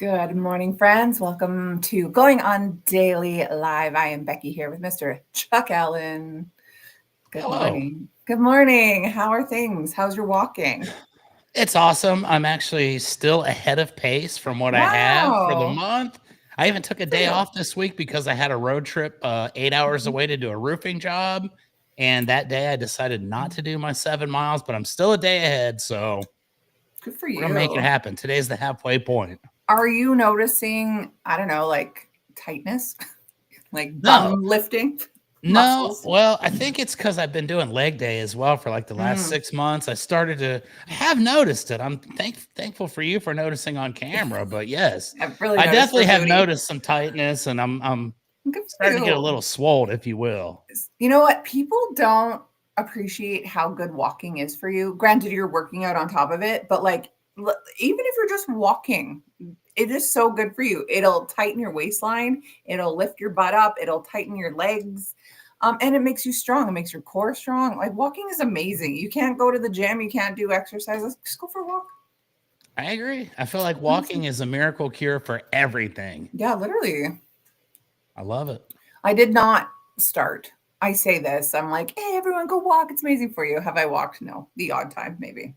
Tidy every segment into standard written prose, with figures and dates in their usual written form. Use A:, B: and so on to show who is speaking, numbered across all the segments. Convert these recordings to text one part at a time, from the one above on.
A: Good morning, friends. Welcome to Going on Daily Live. I am Becky here with Mr. Chuck Allen. Good
B: Hello.
A: morning. Good morning. How are things? How's your walking?
B: It's awesome. I'm actually still ahead of pace from what I have for the
A: Wow.
B: month. I even took a
A: Good for
B: day
A: you.
B: off this week because I had a road trip 8 hours
A: Mhm.
B: away to do a roofing job. And that day I decided not to do my 7 miles, but I'm still a day ahead. So
A: Good for
B: we're going to make it
A: you.
B: happen. Today's the halfway point.
A: Are you noticing, I don't know, like tightness, like
B: No,
A: bum lifting
B: no.
A: muscles?
B: Well, I think it's because I've been doing leg day as well for like the last
A: Mm,
B: 6 months. I have noticed it. I'm thankful for you for noticing on camera. But yes,
A: I've really
B: I
A: noticed
B: definitely
A: your
B: have
A: booty.
B: noticed some tightness, and I'm
A: Good for
B: starting to get a
A: you.
B: little swole, if you will.
A: You know what? People don't appreciate how good walking is for you. Granted, you're working out on top of it, but like even if you're just walking, it is so good for you. It'll tighten your waistline, it'll lift your butt up, it'll tighten your legs. And it makes you strong. It makes your core strong. Like walking is amazing. You can't go to the gym, you can't do exercises. Just go for a walk.
B: I agree. I feel like
A: Honestly.
B: walking is a miracle cure for everything.
A: Yeah, literally.
B: I love it.
A: I did not start. I say this. I'm like, hey, everyone, go walk. It's amazing for you. Have I walked? No, the odd time maybe.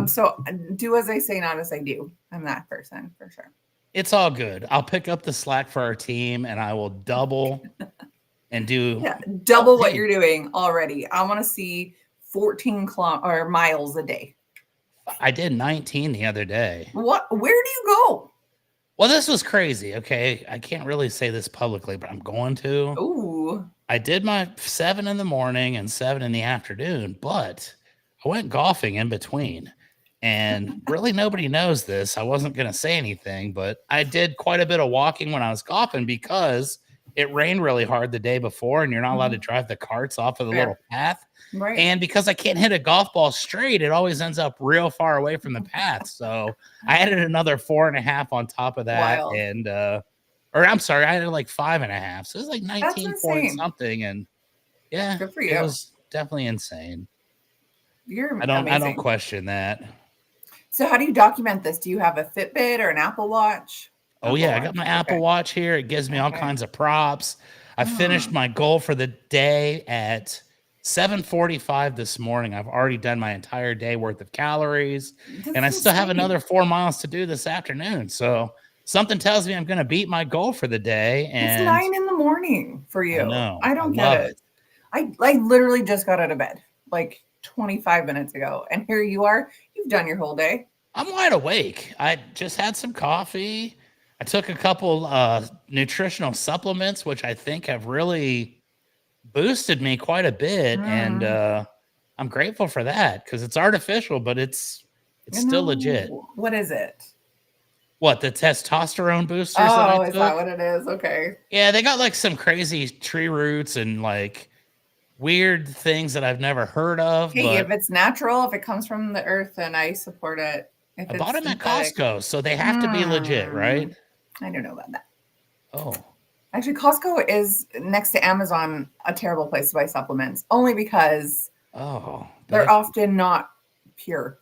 A: So do as I say, not as I do. I'm that person for sure.
B: It's all good. I'll pick up the slack for our team, and I will double and do.
A: Yeah,
B: Oh,
A: double what
B: hey,
A: you're doing already. I want to see 14 or miles a day.
B: I did 19 the other day.
A: What? Where do you go?
B: Well, this was crazy. Okay, I can't really say this publicly, but I'm going to.
A: Ooh.
B: I did my 7 in the morning and 7 in the afternoon, but I went golfing in between. And really, nobody knows this. I wasn't going to say anything, but I did quite a bit of walking when I was golfing because it rained really hard the day before, and you're not allowed to
A: Mhm.
B: drive the carts off of the little
A: Fair.
B: path.
A: Right.
B: And because I can't hit a golf ball straight, it always ends up real far away from the path. So I added another 4.5 on top of that.
A: Wild.
B: Or I'm sorry, I added like 5.5. So it was like
A: That's
B: 19 point
A: insane.
B: something. And yeah,
A: Good for
B: it
A: you.
B: was definitely insane.
A: You're
B: I don't
A: amazing.
B: question that.
A: So how do you document this? Do you have a Fitbit or an Apple Watch?
B: Oh
A: Apple
B: yeah, I got
A: Watch.
B: my Apple
A: Okay.
B: Watch here. It gives me all
A: Okay.
B: kinds of props. I finished
A: Hmm.
B: my goal for the day at 7:45 this morning. I've already done my entire day worth of calories, and
A: That's
B: I still have
A: insane.
B: another 4 miles to do this afternoon. So something tells me I'm going to beat my goal for the day,
A: It's
B: and
A: 9 in the morning for
B: I
A: you.
B: know.
A: I
B: I
A: don't get
B: love
A: it.
B: it.
A: I literally just got out of bed like 25 minutes ago, and here you are. You've done your whole day.
B: I'm wide awake. I just had some coffee. I took a couple nutritional supplements, which I think have really boosted me quite a bit, and
A: Mm,
B: I'm grateful for that because it's artificial, but it's
A: you
B: still legit.
A: know, what is it?
B: What, the testosterone boosters that I
A: Oh, is that
B: took?
A: what it is? Okay.
B: Yeah, they got like some crazy tree roots and like weird things that I've never heard of,
A: Hey, if
B: but
A: it's natural, if it comes from the earth, then I support it. If
B: I bought
A: it's
B: them at
A: synthetic,
B: Costco, so they have to be legit,
A: hmm,
B: right?
A: I don't know about that.
B: Oh,
A: Actually, Costco is next to Amazon a terrible place to buy supplements, only because
B: oh,
A: they're often not pure.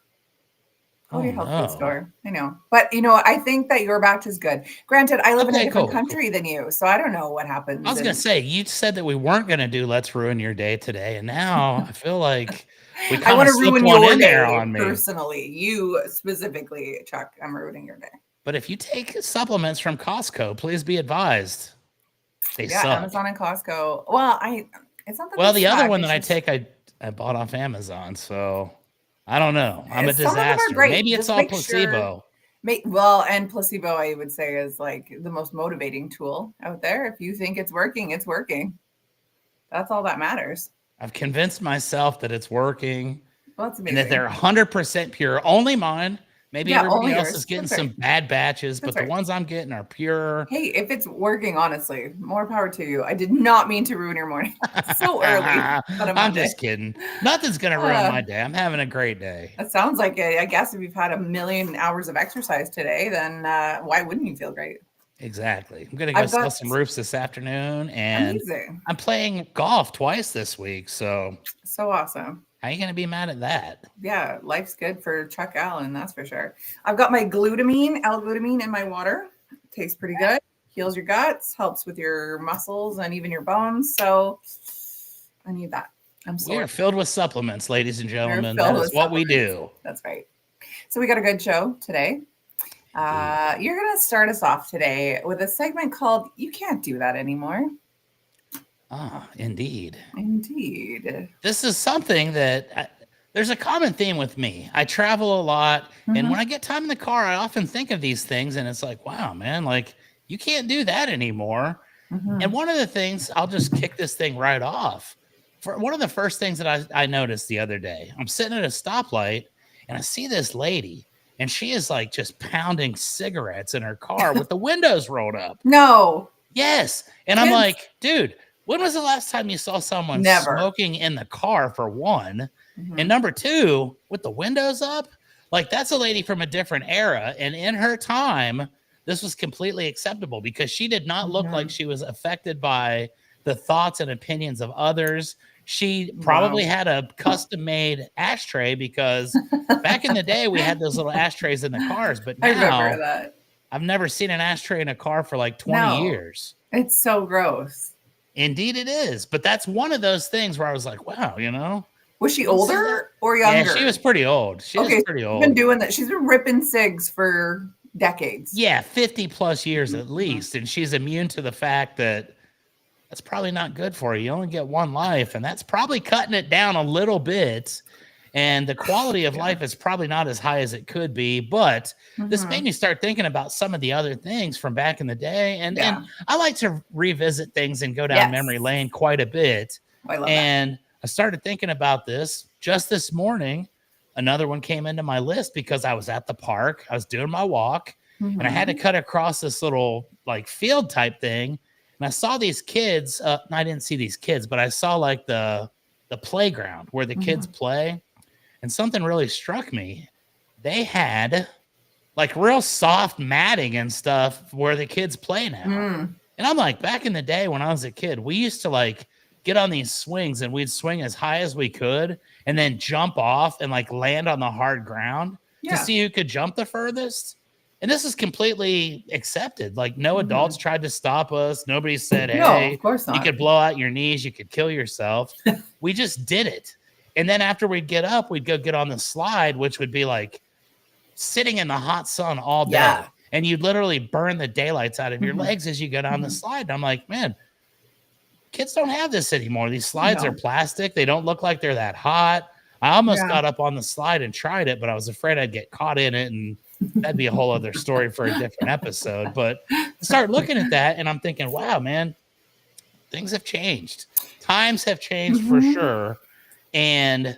A: Go to
B: oh
A: your health food
B: no.
A: store. I know. But I think that your batch is good. Granted, I live in a
B: Okay,
A: different
B: cool, cool.
A: country than you, so I don't know what
B: I
A: happens.
B: was gonna
A: And
B: say you said that we weren't gonna do Let's Ruin Your Day today, and now I feel like we
A: I
B: kind
A: want
B: of
A: to
B: slipped
A: ruin
B: one
A: your
B: in there
A: day
B: on me.
A: personally. You specifically, Chuck. I'm ruining your day.
B: But if you take supplements from Costco, please be advised they
A: Yeah,
B: suck.
A: Amazon and Costco. Well, it's not that they
B: Well, the other
A: suck.
B: one that
A: It's
B: I
A: just
B: take, I bought off Amazon, so I don't know. I'm a
A: some of them are
B: disaster.
A: great.
B: Maybe it's
A: Just
B: all
A: make sure.
B: placebo.
A: Well, and placebo, I would say, is like the most motivating tool out there. If you think it's working, it's working. That's all that matters.
B: I've convinced myself that it's working
A: Well, that's
B: and that they're
A: amazing.
B: 100% pure. Only mine. Maybe
A: Yeah,
B: everybody
A: only
B: else is
A: yours.
B: getting
A: That's
B: some
A: right.
B: bad batches,
A: That's
B: but the
A: right.
B: ones I'm getting are pure.
A: Hey, if it's working, honestly, more power to you. I did not mean to ruin your morning so early on a
B: I'm
A: Monday.
B: just kidding. Nothing's going to ruin
A: Uh,
B: my day. I'm having a great day.
A: that sounds like it. I guess if you've had a million hours of exercise today, then why wouldn't you feel great?
B: Exactly. I'm gonna go
A: I've
B: sell
A: got
B: some roofs this afternoon, and
A: amazing.
B: I'm playing golf twice this week. So
A: So awesome.
B: how you gonna be mad at that?
A: Yeah, life's good for Chuck Allen, that's for sure. I've got my glutamine, L-glutamine in my water. Tastes pretty good. Heals your guts, helps with your muscles and even your bones. So I need that. I'm
B: We
A: sore.
B: are filled with supplements, ladies and
A: We're
B: gentlemen. That
A: filled
B: is
A: with
B: what we
A: supplements.
B: do.
A: That's right. So we got a good show today.
B: Indeed.
A: You're going to start us off today with a segment called You Can't Do That Anymore.
B: Ah, indeed.
A: Indeed.
B: This is something that there's a common theme with me. I travel a lot, and when I get time in the car, I often think of these things, and it's like, wow, man, like you can't do that anymore. And one of the things, I'll just kick this thing right off. For one of the first things that I noticed the other day, I'm sitting at a stoplight and I see this lady, and she is like just pounding cigarettes in her car with the windows rolled up.
A: No,
B: Yes. And I'm
A: kids,
B: like, dude, when was the last time you saw someone
A: never.
B: smoking in the car, for one? And
A: Mhm.
B: number two, with the windows up? Like, that's a lady from a different era. And in her time, this was completely acceptable because she did not look like
A: Mhm.
B: she was affected by the thoughts and opinions of others. She probably
A: Wow.
B: had a custom made ashtray because back in the day, we had those little ashtrays in the cars. But
A: I remember
B: now,
A: that.
B: I've never seen an ashtray in a car for like 20
A: No,
B: years.
A: it's so gross.
B: Indeed, it is. But that's one of those things where I was like, wow,
A: Was she
B: you don't see that.
A: older or
B: Yeah, she
A: younger?
B: was pretty old. She was
A: Okay, so
B: pretty
A: she's been
B: old.
A: doing that. She's been ripping cigs for decades.
B: Yeah, 50 plus years at
A: Mhm.
B: least. And she's immune to the fact that that's probably not good for you. You only get one life, and that's probably cutting it down a little bit. And the quality of
A: Yeah.
B: life is probably not as high as it could be. But this made
A: Mhm.
B: me start thinking about some of the other things from back in the day. And
A: Yeah.
B: I like to revisit things and go down
A: Yes.
B: memory lane quite a bit.
A: I love that.
B: And I started thinking about this just this morning. Another one came into my list because I was at the park. I was doing my walk, and I had to
A: Mhm.
B: cut across this little like field type thing. And I saw these kids. I didn't see these kids, but I saw like the playground where the kids
A: Mhm.
B: play. And something really struck me. They had like real soft matting and stuff where the kids play now.
A: Mm.
B: And I'm like, back in the day when I was a kid, we used to like get on these swings and we'd swing as high as we could and then jump off and like land on the hard ground to
A: Yeah.
B: see who could jump the furthest. And this is completely accepted. Like, no adults
A: Mhm.
B: tried to stop us. Nobody said,
A: No, of
B: hey,
A: course
B: you
A: not.
B: could blow out your knees, you could kill yourself. We just did it. And then after we'd get up, we'd go get on the slide, which would be like sitting in the hot sun all day.
A: Yeah.
B: And you'd literally burn the daylights out of your
A: Mhm.
B: legs as you go down the
A: Mhm.
B: slide. And I'm like, man, kids don't have this anymore. These slides are
A: No.
B: plastic. They don't look like they're that hot. I almost
A: Yeah.
B: got up on the slide and tried it, but I was afraid I'd get caught in it. And that'd be a whole other story for a different episode. But start looking at that and I'm thinking, wow, man, things have changed. Times have changed for
A: Mhm.
B: sure. And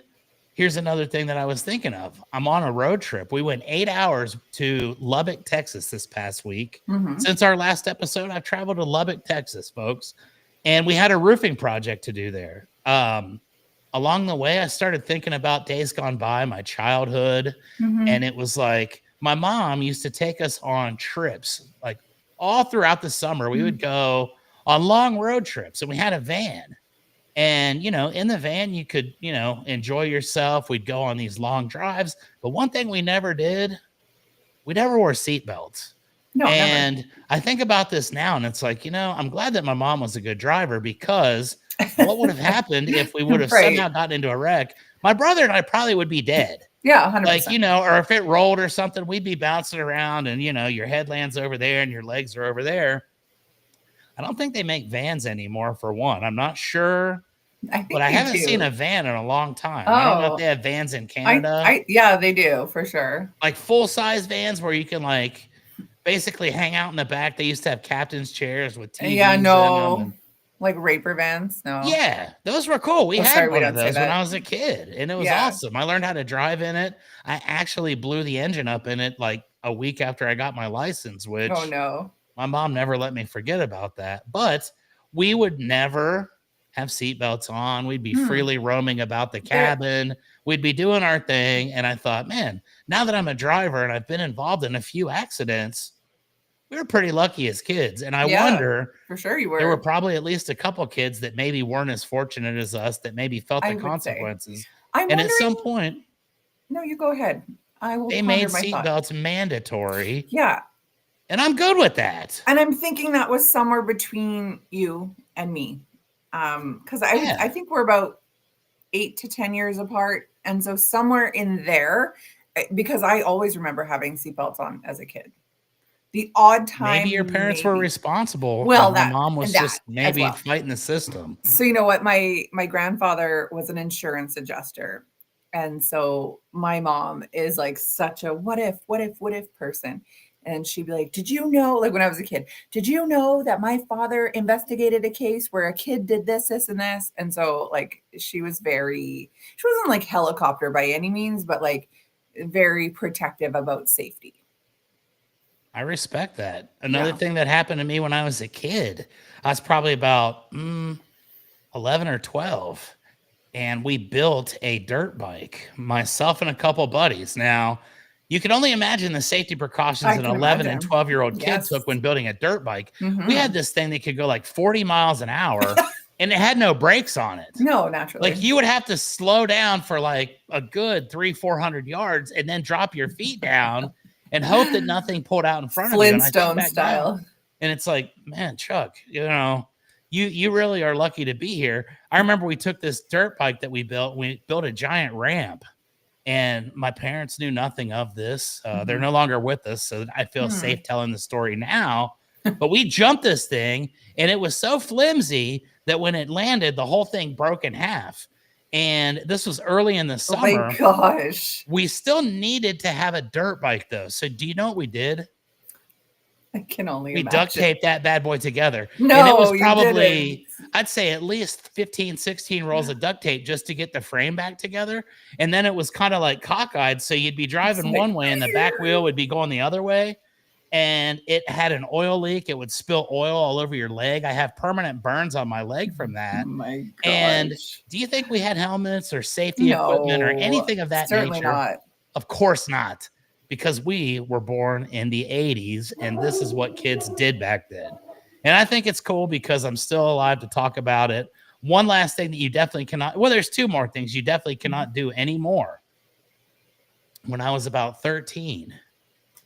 B: here's another thing that I was thinking of. I'm on a road trip. We went 8 hours to Lubbock, Texas this past week.
A: Mhm.
B: Since our last episode, I've traveled to Lubbock, Texas, folks. And we had a roofing project to do there. Along the way, I started thinking about days gone by, my childhood.
A: Mhm.
B: And it was like my mom used to take us on trips, like all throughout the summer. We would go on long road trips, and we had a van. And, in the van, you could, enjoy yourself. We'd go on these long drives. But one thing we never did, we never wore seatbelts.
A: No, never.
B: And I think about this now, and it's like, I'm glad that my mom was a good driver because what would have happened if we would have
A: Right.
B: somehow gotten into a wreck? My brother and I probably would be dead.
A: Yeah,
B: Like,
A: 100%.
B: or if it rolled or something, we'd be bouncing around and, your headland's over there and your legs are over there. I don't think they make vans anymore, for one. I'm not sure,
A: I
B: but
A: think
B: I
A: they
B: haven't seen
A: do.
B: a van in a long time. I don't know if
A: Oh,
B: they have vans in Canada,
A: yeah, they do for sure.
B: like full-size vans where you can like basically hang out in the back. They used to have captain's chairs with
A: Yeah,
B: TVs in them.
A: no,
B: And
A: like raper vans. No.
B: yeah, those were cool. We
A: Oh,
B: had
A: sorry, we
B: one of
A: don't say
B: those when
A: that.
B: I was a kid, and it was
A: Yeah.
B: awesome. I learned how to drive in it. I actually blew the engine up in it like a week after I got my license,
A: Oh
B: which
A: no.
B: my mom never let me forget about that. But we would never have seatbelts on. We'd be
A: Hmm.
B: freely roaming about the
A: There,
B: cabin. We'd be doing our thing. And I thought, man, now that I'm a driver and I've been involved in a few accidents, we were pretty lucky as kids. And I
A: Yeah,
B: wonder,
A: for sure you
B: there were
A: were.
B: probably at least a couple kids that maybe weren't as fortunate as us that maybe felt the
A: I would say.
B: consequences.
A: I'm
B: And at some
A: wondering.
B: point,
A: No, you go ahead. I will
B: they made
A: ponder my thought.
B: seatbelts mandatory.
A: Yeah,
B: And I'm good with that.
A: and I'm thinking that was somewhere between you and me, because I
B: Yeah.
A: think we're about 8 to 10 years apart, and so somewhere in there, because I always remember having seatbelts on as a kid. The odd
B: Maybe your
A: time,
B: parents were
A: maybe.
B: responsible
A: Well,
B: and my
A: that
B: mom
A: and
B: was
A: that
B: just
A: as
B: maybe
A: well.
B: fighting the system.
A: So you know what, my grandfather was an insurance adjuster, and so my mom is like such a what if person, and she'd be like, did you know, like when I was a kid, did you know that my father investigated a case where a kid did this and this? And so like she wasn't like helicopter by any means, but like very protective about safety.
B: I respect that. Another
A: Yeah.
B: thing that happened to me when I was a kid, I was probably about 11 or 12, and we built a dirt bike, myself and a couple buddies. Now, you can only imagine the safety precautions
A: I
B: an
A: can
B: 11 and
A: imagine.
B: 12-year-old kid
A: Yes.
B: took when building a dirt bike. We had
A: Hmm.
B: this thing that could go like 40 miles an hour, and it had no brakes on it.
A: No,
B: Like
A: naturally.
B: you would have to slow down for like a good 300-400 yards and then drop your feet down and hope that nothing pulled out in front of you. And I think
A: Flintstone
B: back now,
A: style.
B: and it's like, man, Chuck, you really are lucky to be here. I remember we took this dirt bike that we built a giant ramp, and my parents knew nothing of this. They're
A: Mhm.
B: no longer with us, so I feel
A: Hmm.
B: safe telling the story now. But we jumped this thing, and it was so flimsy that when it landed, the whole thing broke in half. And this was early in the
A: Oh my
B: summer.
A: gosh.
B: We still needed to have a dirt bike, though. So do you know what we did?
A: I can only
B: We duct
A: imagine.
B: taped that bad boy together. And it was
A: No, you didn't.
B: probably, I'd say at least 15, 16 rolls of duct tape just to get the frame back together. And then it was kind of like cockeyed. So you'd be
A: It's
B: driving
A: like,
B: one way and the back wheel would be going the other way. And it had an oil leak. It would spill oil all over your leg. I have permanent burns on my leg from
A: oh
B: that.
A: my
B: And
A: gosh.
B: do you think we had helmets or safety equipment or
A: No,
B: anything of that
A: certainly
B: nature?
A: not.
B: Of course not, because we were born in the 80s and this is what kids did back then. And I think it's cool because I'm still alive to talk about it. One last thing that you definitely cannot, well, there's two more things you definitely cannot do anymore. When I was about 13,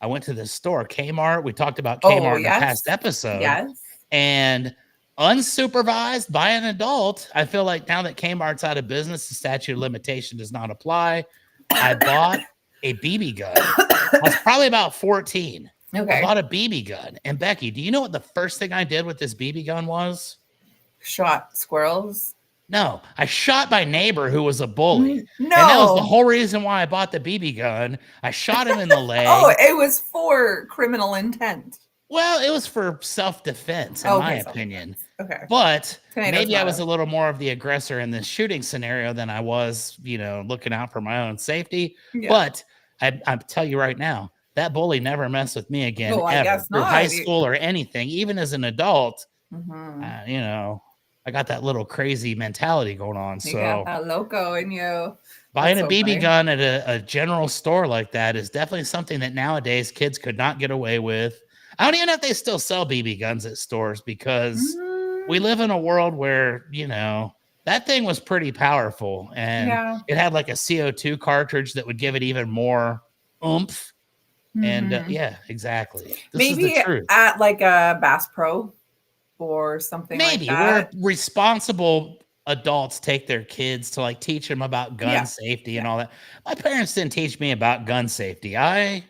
B: I went to this store, Kmart. We talked about
A: Oh,
B: Kmart in a past
A: yes.
B: episode.
A: Yes.
B: And unsupervised by an adult, I feel like now that Kmart's out of business, the statute of limitation does not apply. I bought a BB gun. I was probably about 14. I
A: Okay.
B: bought a BB gun. And Becky, do you know what the first thing I did with this BB gun was?
A: Shot squirrels.
B: No, I shot my neighbor who was a bully. And that was the
A: No.
B: whole reason why I bought the BB gun. I shot him in the
A: Oh,
B: leg.
A: it was for criminal intent.
B: Well, it was for self-defense, in my
A: Okay,
B: opinion.
A: self-defense. Okay.
B: But
A: Tomato,
B: maybe I was
A: tomato.
B: a little more of the aggressor in this shooting scenario than I was, looking out for my own safety.
A: Yeah.
B: But I tell you right now, that bully never messed with me again,
A: Oh, I
B: ever,
A: guess
B: through high
A: not.
B: school or anything. Even as an adult,
A: Mhm.
B: you know, I got that little crazy mentality going on.
A: You got
B: So
A: that loco in you.
B: buying
A: That's
B: a
A: so
B: BB
A: funny.
B: gun at a general store like that is definitely something that nowadays kids could not get away with. I don't even know if they still sell BB guns at stores because we
A: Mm,
B: live in a world where, that thing was pretty powerful and
A: yeah.
B: it had like a CO2 cartridge that would give it even more oomph. And
A: Mhm.
B: yeah, exactly. This is the
A: Maybe
B: truth.
A: at like a Bass Pro or something like
B: Maybe where
A: that.
B: responsible adults take their kids to like teach them about gun
A: Yeah.
B: safety
A: Yeah.
B: and all that. My parents didn't teach me about gun safety. I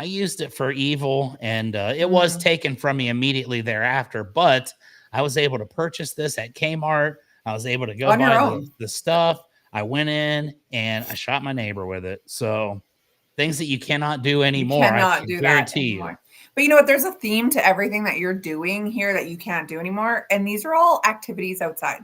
B: used it for evil, and it was
A: Mm.
B: taken from me immediately thereafter. But I was able to purchase this at Kmart. I was able to go
A: On your
B: buy the
A: own.
B: the stuff. I went in and I shot my neighbor with it. So things that you cannot do
A: You
B: anymore, I
A: cannot
B: can
A: do that
B: guarantee you.
A: anymore. But you know what? There's a theme to everything that you're doing here that you can't do anymore. And these are all activities outside.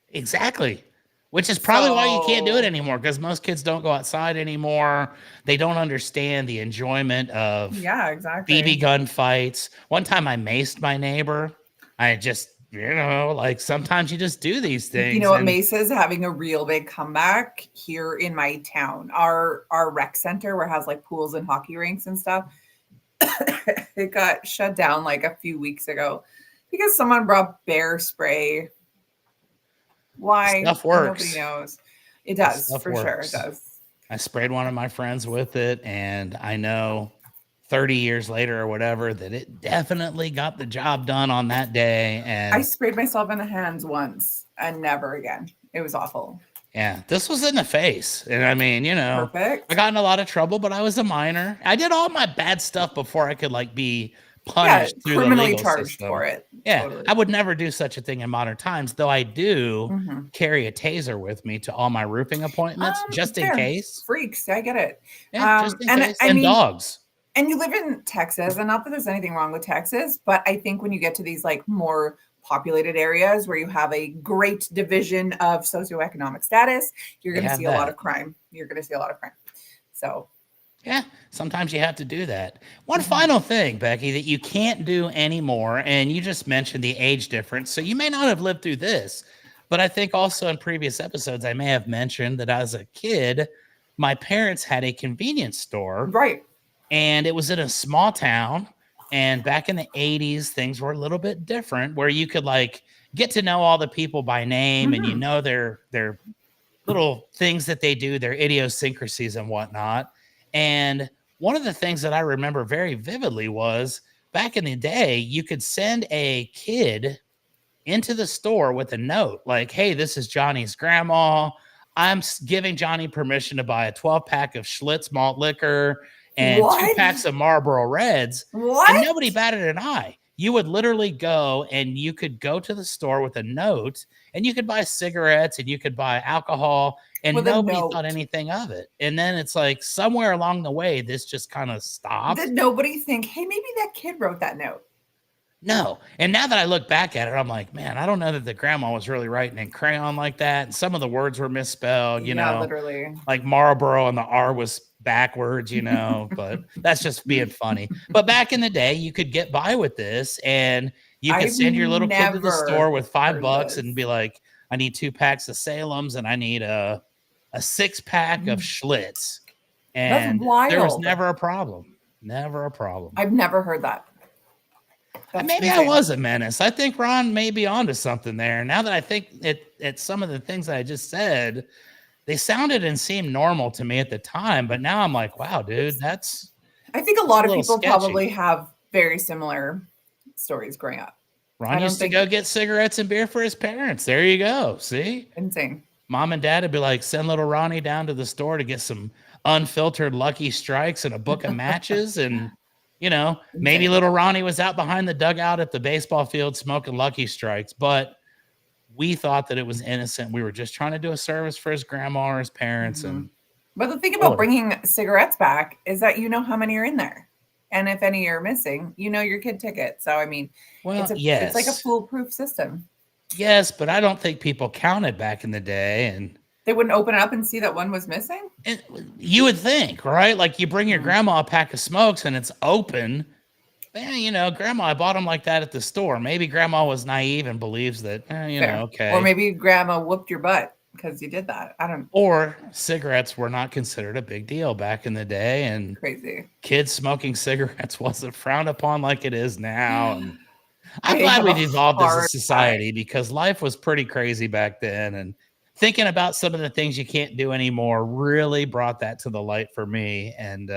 B: Exactly. Which is probably why you can't do it
A: So,
B: anymore because most kids don't go outside anymore. They don't understand the enjoyment of
A: yeah,
B: BB
A: exactly.
B: gun fights. One time I maced my neighbor. I just, like sometimes you just do these
A: You know
B: things.
A: what?
B: And
A: Mesa is having a real big comeback here in my town. Our rec center where it has like pools and hockey rinks and stuff. It got shut down like a few weeks ago because someone brought bear spray.
B: The
A: Why?
B: stuff
A: Nobody
B: works.
A: knows. It
B: The
A: does,
B: stuff
A: for sure. It
B: works.
A: does.
B: I sprayed one of my friends with it, and I know 30 years later or whatever that it definitely got the job done on that day.
A: I
B: And
A: sprayed myself in the hands once and never again. It was awful.
B: yeah, this was in the face. And I mean, I
A: Perfect.
B: got in a lot of trouble, but I was a minor. I did all my bad stuff before I could like be
A: Yeah,
B: punished through the
A: criminally
B: legal
A: charged
B: system.
A: for it.
B: Yeah,
A: Totally.
B: I would never do such a thing in modern times, though I do
A: Mhm.
B: carry a taser with me to all my roofing appointments just in
A: Fair.
B: case.
A: Freaks. I get it.
B: Yeah, just in
A: And
B: case.
A: I
B: And
A: mean,
B: dogs.
A: and you live in Texas, and not that there's anything wrong with Texas, but I think when you get to these like more populated areas where you have a great division of socioeconomic status, you're
B: They
A: going to
B: have
A: see a lot
B: that.
A: of crime. You're going to see a lot of crime. So,
B: Yeah, sometimes you have to do that. One
A: mhm.
B: final thing, Becky, that you can't do anymore, and you just mentioned the age difference. So you may not have lived through this, but I think also in previous episodes, I may have mentioned that as a kid, my parents had a convenience store,
A: Right.
B: and it was in a small town. And back in the 80s, things were a little bit different where you could like get to know all the people by name and
A: Hmm.
B: their little things that they do, their idiosyncrasies and whatnot. And one of the things that I remember very vividly was back in the day, you could send a kid into the store with a note like, "Hey, this is Johnny's grandma. I'm giving Johnny permission to buy a 12 pack of Schlitz malt liquor and two
A: What?
B: packs of Marlboro Reds." And
A: What?
B: nobody batted an eye. You would literally go and you could go to the store with a note and you could buy cigarettes and you could buy alcohol and
A: With a
B: nobody thought
A: note.
B: anything of it. And then it's like somewhere along the way, this just kind of stopped.
A: Did nobody think, hey, maybe that kid wrote that note?
B: No. And now that I look back at it, I'm like, man, I don't know that the grandma was really writing in crayon like that. And some of the words were misspelled,
A: Yeah, literally.
B: like Marlboro and the R was backwards, but that's just being funny. But back in the day, you could get by with this and you could
A: I've
B: send your little kid to the store
A: never
B: with $5
A: heard
B: and be like, I need 2 packs of Salem's and I need a 6 pack of
A: this.
B: Schlitz.
A: That's
B: And there was
A: wild.
B: never a problem. Never a problem.
A: I've never heard that. That's
B: Maybe I
A: insane.
B: was a menace. I think Ron may be onto something there. Now that I think at some of the things I just said, they sounded and seemed normal to me at the time, but now I'm like, wow, dude, that's
A: I think a
B: that's
A: lot
B: a
A: of
B: little
A: people
B: sketchy.
A: probably have very similar stories growing up.
B: Ron
A: I don't
B: used to
A: think
B: go get cigarettes and beer for his parents. There you go. See?
A: insane.
B: Mom and dad would be like, send little Ronnie down to the store to get some unfiltered Lucky Strikes and a book of matches. And, maybe
A: Insane.
B: little Ronnie was out behind the dugout at the baseball field smoking Lucky Strikes, but we thought that it was innocent. We were just trying to do a service for his grandma or his parents.
A: Mhm.
B: And
A: But the thing about
B: boy,
A: bringing cigarettes back is that you know how many are in there. And if any are missing, you know your kid ticket. So I mean,
B: well,
A: it's like a
B: yes,
A: foolproof system.
B: yes, but I don't think people counted back in the day.
A: They wouldn't open it up and see that one was missing.
B: And you would think, right? Like you bring your
A: Mhm.
B: grandma a pack of smokes and it's open. Man, grandma, I bought them like that at the store. Maybe grandma was naive and believes that,
A: Fair. Or
B: okay.
A: maybe grandma whooped your butt because you did that. I don't
B: Or cigarettes were not considered a big deal back in the day, and
A: crazy.
B: kids smoking cigarettes wasn't frowned upon like it is now. And
A: I
B: I'm glad
A: have a
B: we've evolved as a
A: hard time.
B: society because life was pretty crazy back then. And thinking about some of the things you can't do anymore really brought that to the light for me. And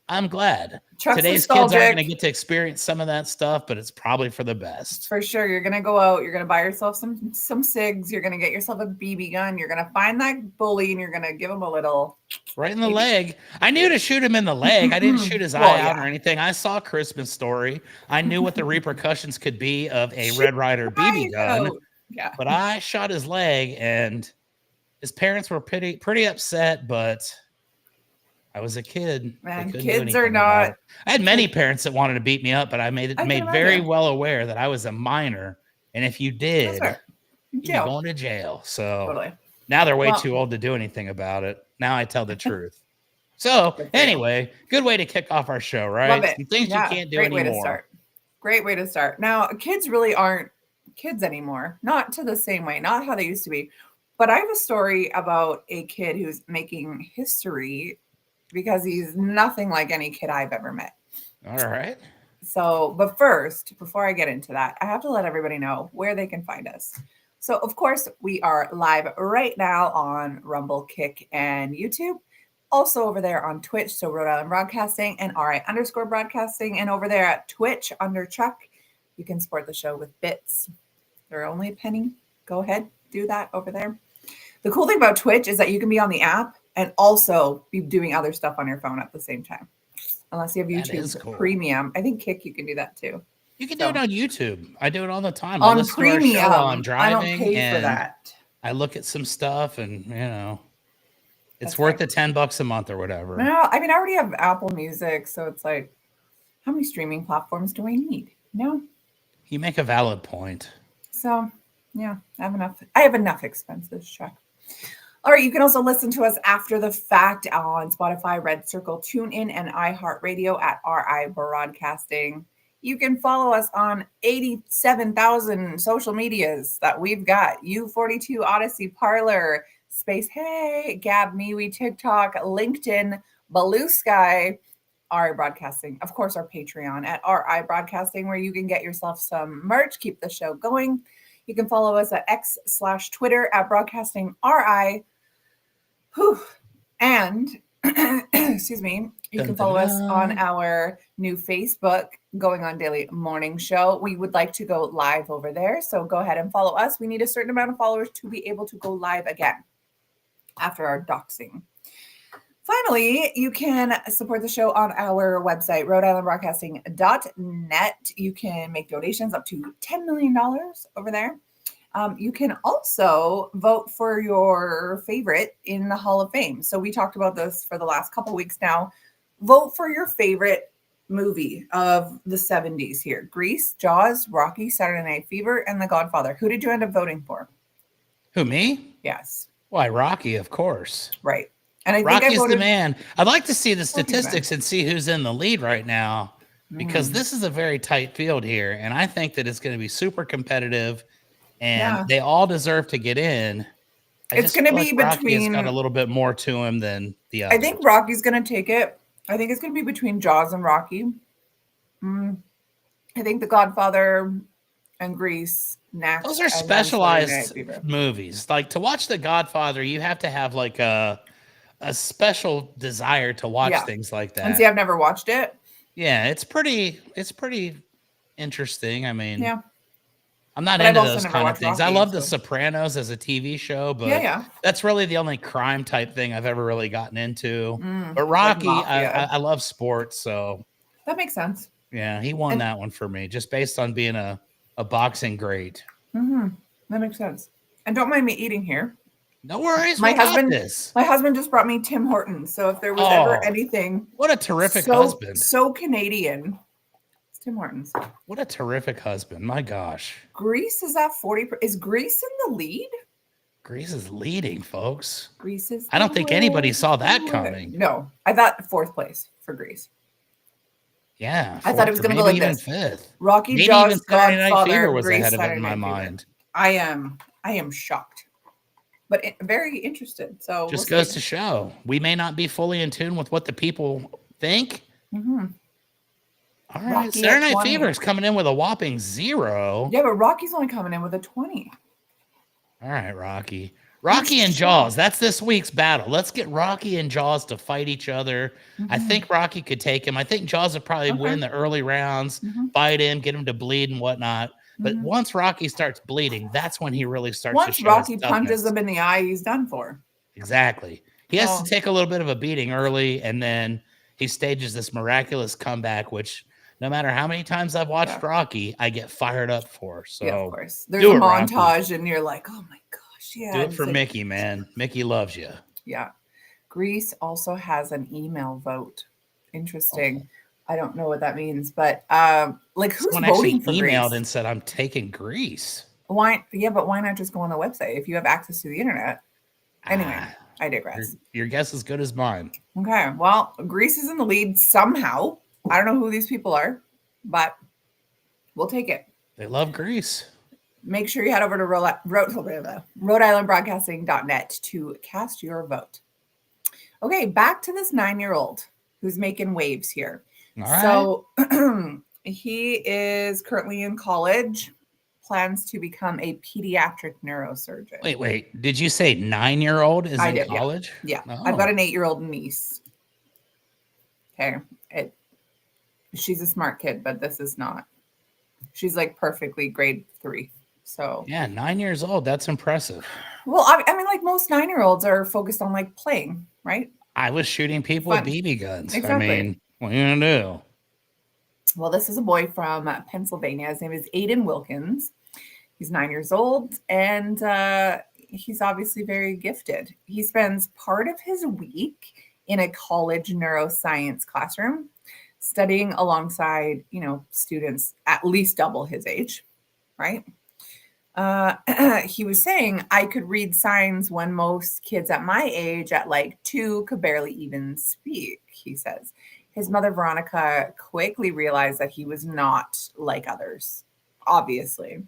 B: I'm glad.
A: Chuck's
B: Today's kids aren't going to
A: nostalgic.
B: get to experience some of that stuff, but it's probably for the best.
A: For sure. You're gonna go out, you're gonna buy yourself some cigs, you're gonna get yourself a BB gun, you're gonna find that bully and you're gonna give him a little
B: Right in the
A: maybe.
B: leg. I knew to shoot him in the leg. I didn't shoot his eye
A: Well,
B: out or
A: yeah.
B: anything. I saw Christmas Story. I knew what the repercussions could be of a
A: Shoot
B: Red Ryder
A: the eyes
B: BB gun,
A: out. Yeah.
B: but I shot his leg and his parents were pretty upset, but I was a kid. They
A: Man,
B: couldn't do
A: kids are
B: anything about
A: not
B: it. I had many
A: kids.
B: parents that wanted to beat me up, but I made it
A: I can
B: made very
A: imagine.
B: well aware that I was a minor, and if you
A: That's
B: did,
A: fair.
B: you'd be
A: Jail.
B: going to jail. So
A: Totally.
B: now they're way
A: Well,
B: too old to do anything about it. Now I tell the truth. So
A: good for you.
B: anyway, good way to kick off our show,
A: Love
B: right?
A: it.
B: Some things you
A: Yeah.
B: can't do
A: Great way to
B: anymore.
A: start. Great way to start. Now, kids really aren't kids anymore. Not to the same way, not how they used to be. But I have a story about a kid who's making history because he's nothing like any kid I've ever met.
B: All right.
A: So, but first, before I get into that, I have to let everybody know where they can find us. So, of course, we are live right now on Rumble, Kick, and YouTube. Also over there on Twitch, so Rhode Island Broadcasting and RI_broadcasting. And over there at Twitch under Chuck, you can support the show with bits. They're only a penny. Go ahead, do that over there. The cool thing about Twitch is that you can be on the app and also be doing other stuff on your phone at the same time. Unless you have
B: That
A: YouTube
B: is cool.
A: Premium. I think Kick, you can do that too.
B: You can do it on YouTube. I do it all the time. I
A: On
B: listen to our show while I'm
A: Premium, I don't
B: driving
A: pay for
B: and
A: that.
B: I look at some stuff and, it's
A: That's
B: worth
A: fair.
B: the $10 a month or whatever.
A: No, I mean, I already have Apple Music, so it's like, how many streaming platforms do I need? No.
B: You make a valid point.
A: So, yeah, I have enough expenses, Chuck. All right, you can also listen to us after the fact on Spotify, Red Circle, TuneIn, and iHeartRadio at RI Broadcasting. You can follow us on 87,000 social medias that we've got. U42, Odyssey, Parlor, Space Hey, Gab, MeWe, TikTok, LinkedIn, Blue Sky, RI Broadcasting. Of course, our Patreon at RI Broadcasting, where you can get yourself some merch, keep the show going. You can follow us at X/Twitter at Broadcasting RI. Whew. And excuse me, you can follow us on our new Facebook Going On Daily Morning Show. We would like to go live over there, so go ahead and follow us. We need a certain amount of followers to be able to go live again after our doxing. Finally, you can support the show on our website, rhodeislandbroadcasting.net. You can make donations up to $10 million over there. You can also vote for your favorite in the Hall of Fame. So we talked about this for the last couple weeks now. Vote for your favorite movie of the 70s here. Grease, Jaws, Rocky, Saturday Night Fever, and The Godfather. Who did you end up voting for?
B: Who, me?
A: Yes.
B: Why, Rocky, of course.
A: Right. And I
B: Rocky's
A: think I voted,
B: the man. I'd like to see the statistics and see who's in the lead right now, because this is a very tight field here, and I think that it's going to be super competitive, and they all deserve to get in.
A: It's going to be
B: Rocky has
A: between.
B: got a little bit more to him than the others.
A: I think Rocky's going to take it. I think it's going to be between Jaws and Rocky. I think The Godfather and Grease next.
B: Those are specialized movies. Like, to watch The Godfather, you have to have like a special desire to watch things like that.
A: And see, I've never watched it.
B: Yeah, it's pretty interesting. I mean,
A: yeah.
B: I'm not into those kind of things. Rocky, I love The Sopranos as a TV show, but that's really the only crime type thing I've ever really gotten into. But Rocky, like I love sports, so
A: that makes sense.
B: Yeah, he won that one for me, just based on being a boxing great.
A: That makes sense. And don't mind me eating here.
B: No worries.
A: My husband just brought me Tim Hortons. So if there was ever anything,
B: what a terrific husband!
A: So Canadian. Tim Hortons.
B: What a terrific husband. My gosh.
A: Grease is at 40. Is Grease in the lead?
B: Grease is leading, folks.
A: Grease is.
B: I don't think anybody saw that coming.
A: No, I thought fourth place for Grease.
B: Yeah.
A: I thought it was going to go like this.
B: Fifth.
A: Rocky,
B: maybe
A: Jaws,
B: even Saturday Night Fever
A: Godfather,
B: was
A: Grease,
B: ahead of it
A: Saturday
B: in my
A: Night
B: mind.
A: Fever. I am shocked, but very interested. So
B: just goes to show we may not be fully in tune with what the people think. All right,
A: Rocky
B: Saturday Night Fever is coming in with a whopping 0.
A: Yeah, but Rocky's only coming in with a 20.
B: All right, Rocky. Rocky and Jaws. That's this week's battle. Let's get Rocky and Jaws to fight each other. I think Rocky could take him. I think Jaws would probably win the early rounds, fight him, get him to bleed and whatnot. But once Rocky starts bleeding, that's when he really starts to show
A: Rocky
B: his
A: punches him in the eye, he's done for.
B: Exactly. He has to take a little bit of a beating early, and then he stages this miraculous comeback, which no matter how many times I've watched Rocky, I get fired up for. So
A: of course. There's a montage, Rocky. And you're like, oh my gosh, yeah.
B: Do it for Mickey, man. Mickey loves you.
A: Yeah. Grease also has an email vote. Interesting. I don't know what that means, but like who's voting for Grease?
B: Emailed and said, I'm taking Grease.
A: Why? Yeah, but why not just go on the website if you have access to the internet? Anyway, I digress.
B: Your guess is as good as mine.
A: Okay. Well, Grease is in the lead somehow. I don't know who these people are, but we'll take it.
B: They love Grease.
A: Make sure you head over to rhodeislandbroadcasting.net to cast your vote. Okay, back to this 9-year-old who's making waves here.
B: All right.
A: So he is currently in college, plans to become a pediatric neurosurgeon.
B: Wait. Did you say 9-year-old is
A: I
B: in
A: did, yeah.
B: college?
A: Yeah. I've got
B: Oh,
A: an 8-year-old niece. Okay. It, she's a smart kid, but this is not. She's like perfectly grade 3. So,
B: yeah, 9 years old. That's impressive.
A: well, I mean, like most 9-year-olds are focused on like playing, right?
B: I was shooting people with
A: Fun.
B: BB guns. I
A: Exactly.
B: mean, what are you gonna do?
A: Well, this is a boy from Pennsylvania. His name is Aiden Wilkins. He's 9 years old, and he's obviously very gifted. He spends part of his week in a college neuroscience classroom, studying alongside, students at least double his age, right? He was saying I could read signs when most kids at my age at like 2 could barely even speak, he says. His mother, Veronica, quickly realized that he was not like others, obviously.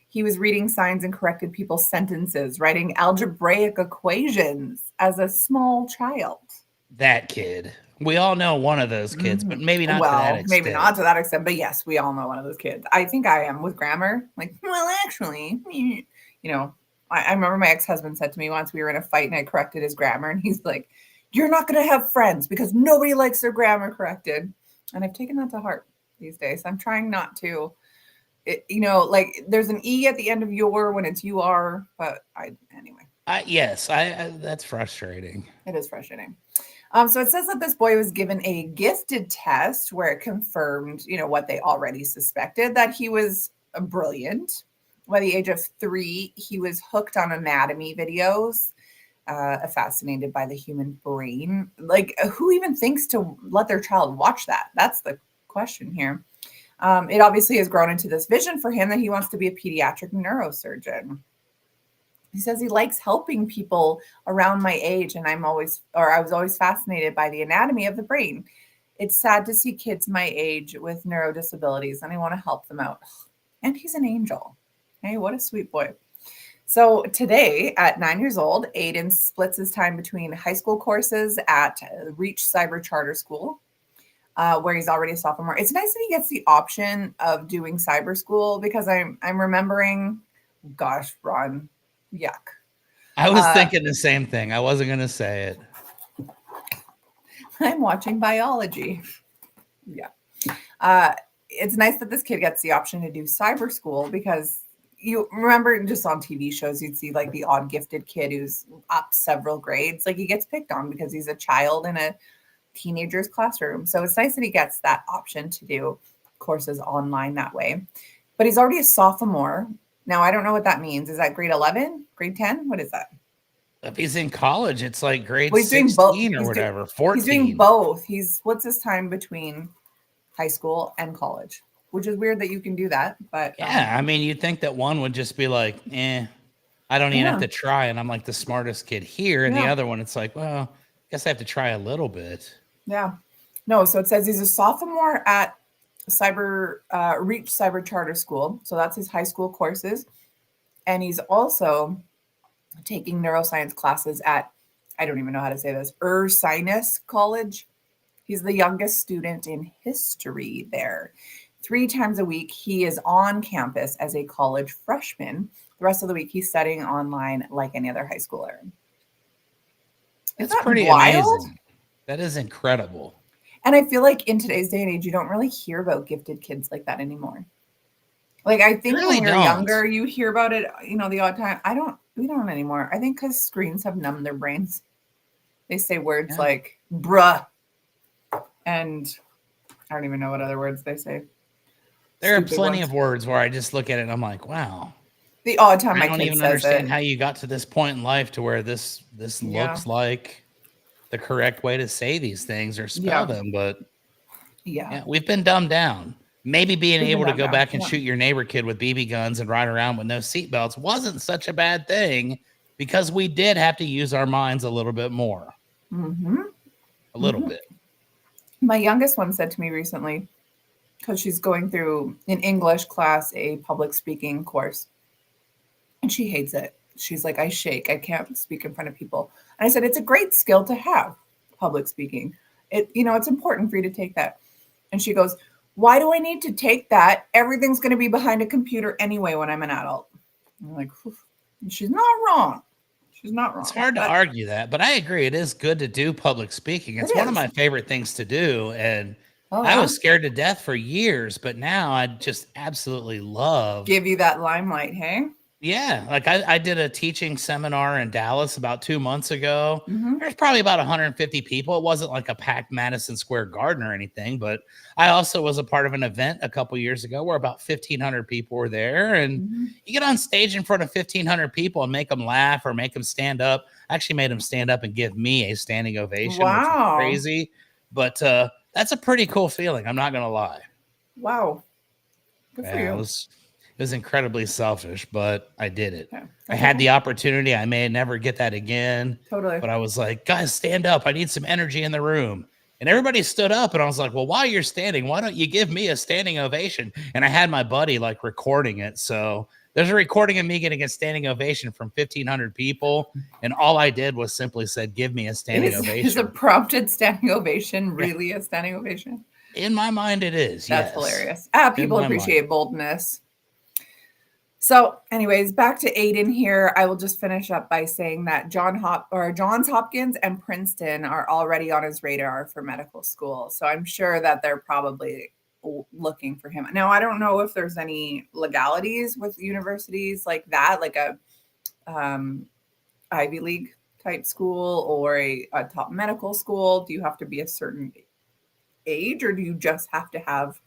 A: He was reading signs and corrected people's sentences, writing algebraic equations as a small child.
B: That kid. We all know one of those kids, but
A: Mhm.
B: maybe not to that
A: Well, maybe not
B: extent.
A: to that extent, but yes, we all know one of those kids. I think I am with grammar. Like, well, actually, I remember my ex husband said to me once we were in a fight and I corrected his grammar, and he's like, "You're not going to have friends because nobody likes their grammar corrected." And I've taken that to heart these days. I'm trying not to. Like there's an E at the end of your when it's you are, but anyway,
B: Yes, I that's frustrating.
A: it is frustrating. So it says that this boy was given a gifted test where it confirmed, what they already suspected, that he was brilliant. By the age of 3, he was hooked on anatomy videos, fascinated by the human brain. Like, who even thinks to let their child watch that? That's the question here. It obviously has grown into this vision for him that he wants to be a pediatric neurosurgeon. He says he likes helping people around my age, and I was always fascinated by the anatomy of the brain. It's sad to see kids my age with neuro disabilities, and I want to help them out. And he's an angel. Hey, what a sweet boy. So today, at 9 years old, Aiden splits his time between high school courses at Reach Cyber Charter School, where he's already a sophomore. It's nice that he gets the option of doing cyber school because I'm remembering, gosh, Ron, yuck.
B: I was
A: Uh,
B: thinking the same thing. I wasn't gonna say it.
A: I'm watching biology. Yeah. Uh, it's nice that this kid gets the option to do cyber school because you remember just on TV shows, you'd see like the odd gifted kid who's up several grades. Like he gets picked on because he's a child in a teenager's classroom. So it's nice that he gets that option to do courses online that way. But he's already a sophomore. Now, I don't know what that means. Is that grade 11, grade 10? What is that?
B: If he's in college, it's like grade
A: Well, he's doing both.
B: 16 or whatever,
A: He's doing
B: 14.
A: both. He splits his time between high school and college, which is weird that you can do that. But
B: Yeah, I mean, you'd think that one would just be like, I don't even have
A: yeah,
B: to try, and I'm like the smartest kid here. And the
A: yeah,
B: other one, it's like, well, I guess I have to try a little bit.
A: yeah. No, so it says he's a sophomore at Reach Cyber Charter School. So that's his high school courses, and he's also taking neuroscience classes at, I don't even know how to say this, Ursinus College. He's the youngest student in history there. 3 times a week, he is on campus as a college freshman. The rest of the week, he's studying online like any other high schooler. Is
B: That's
A: that
B: pretty
A: wild?
B: amazing. That is incredible.
A: And I feel like in today's day and age, you don't really hear about gifted kids like that anymore. Like I
B: You
A: think when
B: really
A: we were
B: don't.
A: younger, you hear about it, the odd time. We don't anymore. I think because screens have numbed their brains. They say words
B: Yeah.
A: like bruh, and I don't even know what other words they say.
B: There are
A: Stupid
B: plenty
A: ones.
B: of words where I just look at it and I'm like, wow,
A: The odd time
B: I
A: my
B: don't
A: kid
B: even
A: says
B: understand
A: it.
B: how you got to this point in life to where this
A: Yeah.
B: looks like the correct way to say these things or spell
A: Yeah.
B: them. But
A: Yeah.
B: yeah, we've been dumbed down. Maybe being
A: We've been
B: able to
A: dumbed
B: go
A: down.
B: back and
A: Yeah.
B: shoot your neighbor kid with BB guns and ride around with no seatbelts wasn't such a bad thing because we did have to use our minds a little bit more.
A: Mm-hmm.
B: A little
A: Mm-hmm.
B: bit.
A: My youngest one said to me recently, because she's going through in English class a public speaking course, and she hates it. She's like, I shake. I can't speak in front of people. And I said, it's a great skill to have, public speaking. It's important for you to take that. And she goes, why do I need to take that? Everything's going to be behind a computer anyway when I'm an adult. I'm like, she's not wrong. She's not
B: It's
A: wrong.
B: hard to
A: But
B: argue that, but I agree. It is good to do public speaking.
A: it
B: It's one of
A: is.
B: my favorite things to do. And
A: Oh,
B: I
A: yeah.
B: was scared to death for years, but now I just absolutely love.
A: Give you that limelight, hey?
B: Yeah, like I did a teaching seminar in Dallas about 2 months ago.
A: Mm-hmm.
B: There's probably about 150 people. It wasn't like a packed Madison Square Garden or anything, but I also was a part of an event a couple years ago where about 1,500 people were there. And
A: Mm-hmm.
B: you get on stage in front of 1,500 people and make them laugh or make them stand up. I actually made them stand up and give me a standing ovation, which was
A: Wow.
B: crazy. But that's a pretty cool feeling. I'm not going to lie.
A: Wow. Good for
B: Yeah,
A: you.
B: it was incredibly selfish, but I did it.
A: Yeah,
B: I had the opportunity. I may never get that again.
A: Totally.
B: But I was like, guys, stand up. I need some energy in the room. And everybody stood up, and I was like, well, while you're standing, why don't you give me a standing ovation? And I had my buddy like recording it. So there's a recording of me getting a standing ovation from 1,500 people. And all I did was simply said, give me a standing ovation.
A: Is a prompted standing ovation really a standing ovation?
B: In my mind, it is.
A: That's
B: yes.
A: hilarious. People appreciate
B: mind.
A: boldness. So, anyways, back to Aiden here. I will just finish up by saying that Johns Hopkins and Princeton are already on his radar for medical school. So I'm sure that they're probably looking for him. Now, I don't know if there's any legalities with universities like that, like a Ivy League type school or a top medical school. Do you have to be a certain age, or do you just have to have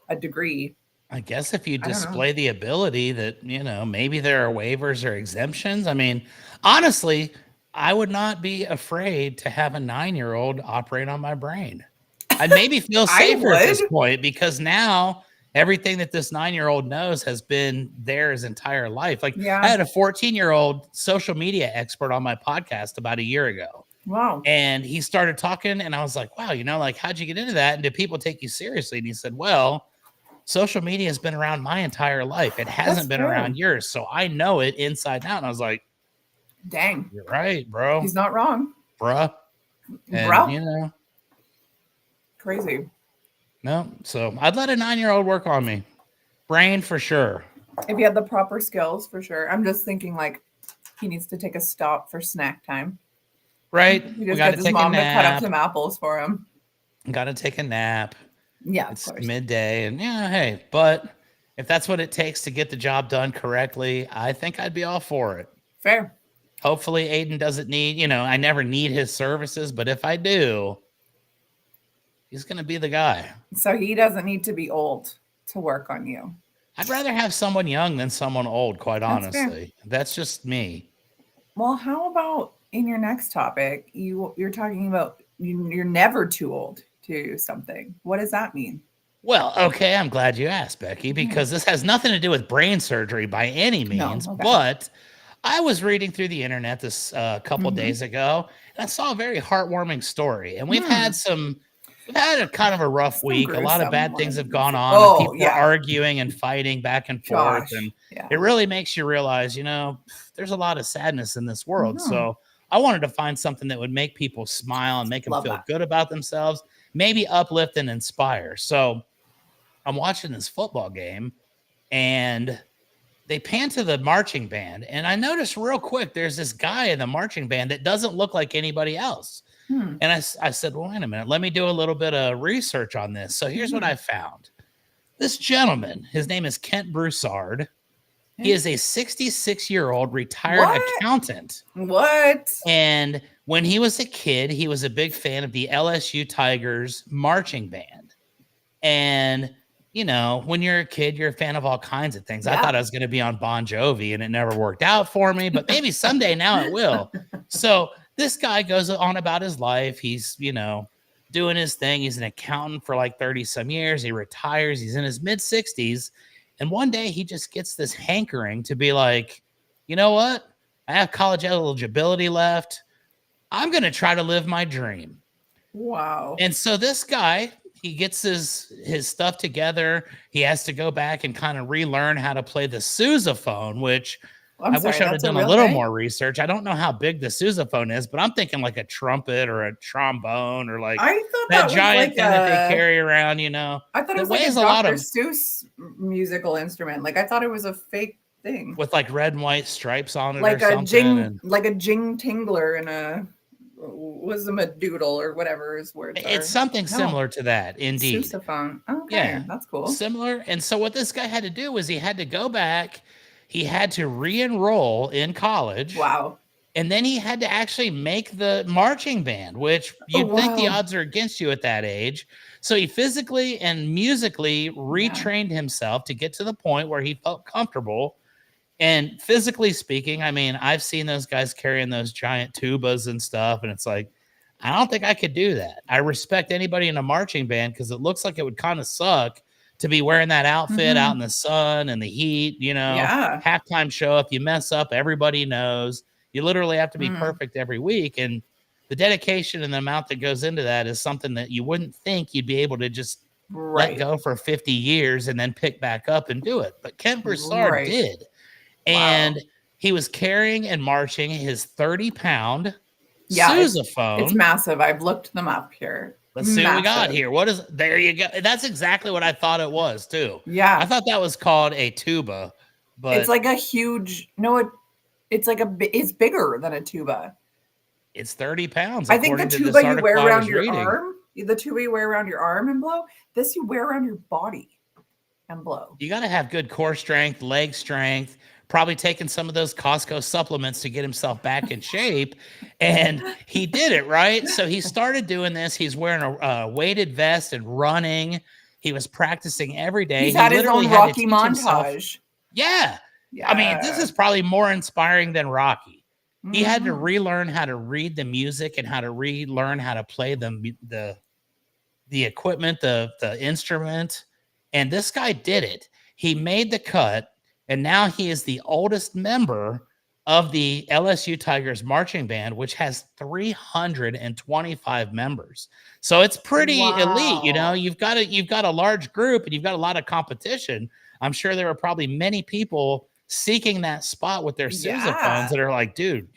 A: a degree?
B: I guess if you display the ability that, maybe there are waivers or exemptions. I mean, honestly, I would not be afraid to have a 9-year-old operate on my brain. I'd maybe feel safer at this point because now everything that this 9-year-old knows has been there his entire life. Like I had a 14-year-old social media expert on my podcast about a year ago.
A: Wow.
B: And he started talking and I was like, wow, like, how'd you get into that? And did people take you seriously? And he said, well, social media has been around my entire life. It hasn't been around yours. So I know it inside out. And I was like,
A: dang,
B: you're right, bro.
A: He's not wrong.
B: Bruh. And,
A: crazy.
B: No. So I'd let a 9-year-old work on me. Brain for sure.
A: If he had the proper skills, for sure. I'm just thinking like he needs to take a stop for snack time.
B: Right.
A: He just gets his mom to cut up some apples for him.
B: Got to take a nap.
A: Yeah,
B: it's midday, and hey, but if that's what it takes to get the job done correctly, I think I'd be all for it.
A: Fair.
B: Hopefully, Aiden doesn't need, I never need his services, but if I do, he's going to be the guy.
A: So he doesn't need to be old to work on you.
B: I'd rather have someone young than someone old, quite honestly. That's just me.
A: Well, how about in your next topic, you're talking about you're never too old to do something. What does that mean?
B: Well, okay, I'm glad you asked, Becky, because this has nothing to do with brain surgery by any means, but I was reading through the internet this couple days ago, and I saw a very heartwarming story, and we've had a kind of a rough week. A lot of bad things have gone on. And people are arguing and fighting back and forth, and it really makes you realize, there's a lot of sadness in this world. So I wanted to find something that would make people smile and make them feel good about themselves, maybe uplift and inspire. So I'm watching this football game, and they pan to the marching band, and I noticed real quick there's this guy in the marching band that doesn't look like anybody else. And I said, well, wait a minute, let me do a little bit of research on this. So here's what I found. This gentleman, his name is Kent Broussard. He is a 66-year-old retired accountant.
A: What?
B: And when he was a kid, he was a big fan of the LSU Tigers marching band. And, when you're a kid, you're a fan of all kinds of things. I thought I was going to be on Bon Jovi, and it never worked out for me, but maybe someday now it will. So this guy goes on about his life. He's, doing his thing. He's an accountant for like 30 some years. He retires. He's in his mid 60s. And one day he just gets this hankering to be like, you know what? I have college eligibility left. I'm going to try to live my dream.
A: Wow.
B: And so this guy, he gets his stuff together. He has to go back and kind of relearn how to play the sousaphone, which
A: I'm
B: I wish
A: sorry,
B: I would have
A: that's a
B: done a
A: real
B: little
A: thing?
B: more research. I don't know how big the sousaphone is, but I'm thinking like a trumpet or a trombone or like
A: I thought
B: that
A: that was
B: giant
A: like
B: thing that they
A: a
B: carry around,
A: I thought it
B: that
A: was like a
B: weighs a lot
A: Dr.
B: of
A: Seuss musical instrument. Like I thought it was a fake thing.
B: with like red and white stripes on it or something. And
A: Like a jing tingler and a wisdom a doodle or whatever his words
B: it's
A: are.
B: something
A: No,
B: similar to that, indeed.
A: sousaphone. Okay,
B: Yeah,
A: that's cool.
B: similar. And so what this guy had to do was he had to go back, he had to re-enroll in college,
A: Wow.
B: and then he had to actually make the marching band, which
A: Oh
B: you'd think the
A: wow.
B: odds are against you at that age. So he physically and musically
A: Yeah.
B: retrained himself to get to the point where he felt comfortable. And physically speaking, I mean, I've seen those guys carrying those giant tubas and stuff, and it's like, I don't think I could do that. I respect anybody in a marching band because it looks like it would kind of suck to be wearing that outfit out in
A: Hmm.
B: the sun and the heat,
A: Yeah.
B: halftime show. If you mess up, everybody knows. You literally have to be
A: Mm.
B: perfect every week. And the dedication and the amount that goes into that is something that you wouldn't think you'd be able to just let
A: Right.
B: go for 50 years and then pick back up and do it. But Ken Broussard
A: Right.
B: did.
A: Wow.
B: And he was carrying and marching his 30-pound
A: Yeah, it's
B: sousaphone.
A: massive. I've looked them up here.
B: Let's see what we got
A: Massive.
B: here. What is there? You go. That's exactly what I thought it was too. I
A: Yeah.
B: thought that was called a tuba,
A: It's
B: but
A: like a huge no, it's like it's bigger than a tuba.
B: it's 30 pounds
A: I think the
B: according to this
A: tuba you wear
B: article I
A: around
B: was
A: your
B: reading.
A: arm, the tuba you wear around your arm and blow, this you wear around your body and blow.
B: You got to have good core strength, leg strength, probably taking some of those Costco supplements to get himself back in shape. And he did it, right? So he started doing this. He's wearing a weighted vest and running. He was practicing every day.
A: He's
B: He
A: had his
B: literally
A: own
B: had to
A: Rocky
B: teach himself.
A: montage.
B: Yeah. I mean, this
A: Yeah.
B: is probably more inspiring than Rocky. He had to
A: Mhm.
B: relearn how to read the music and how to relearn how to play the equipment, the instrument, and this guy did it. He made the cut, and now he is the oldest member of the LSU Tigers marching band, which has 325 members. So it's pretty elite.
A: Wow.
B: You've got a large group and you've got a lot of competition. I'm sure there are probably many people seeking that spot with their sousaphones
A: Yeah.
B: that are like, dude,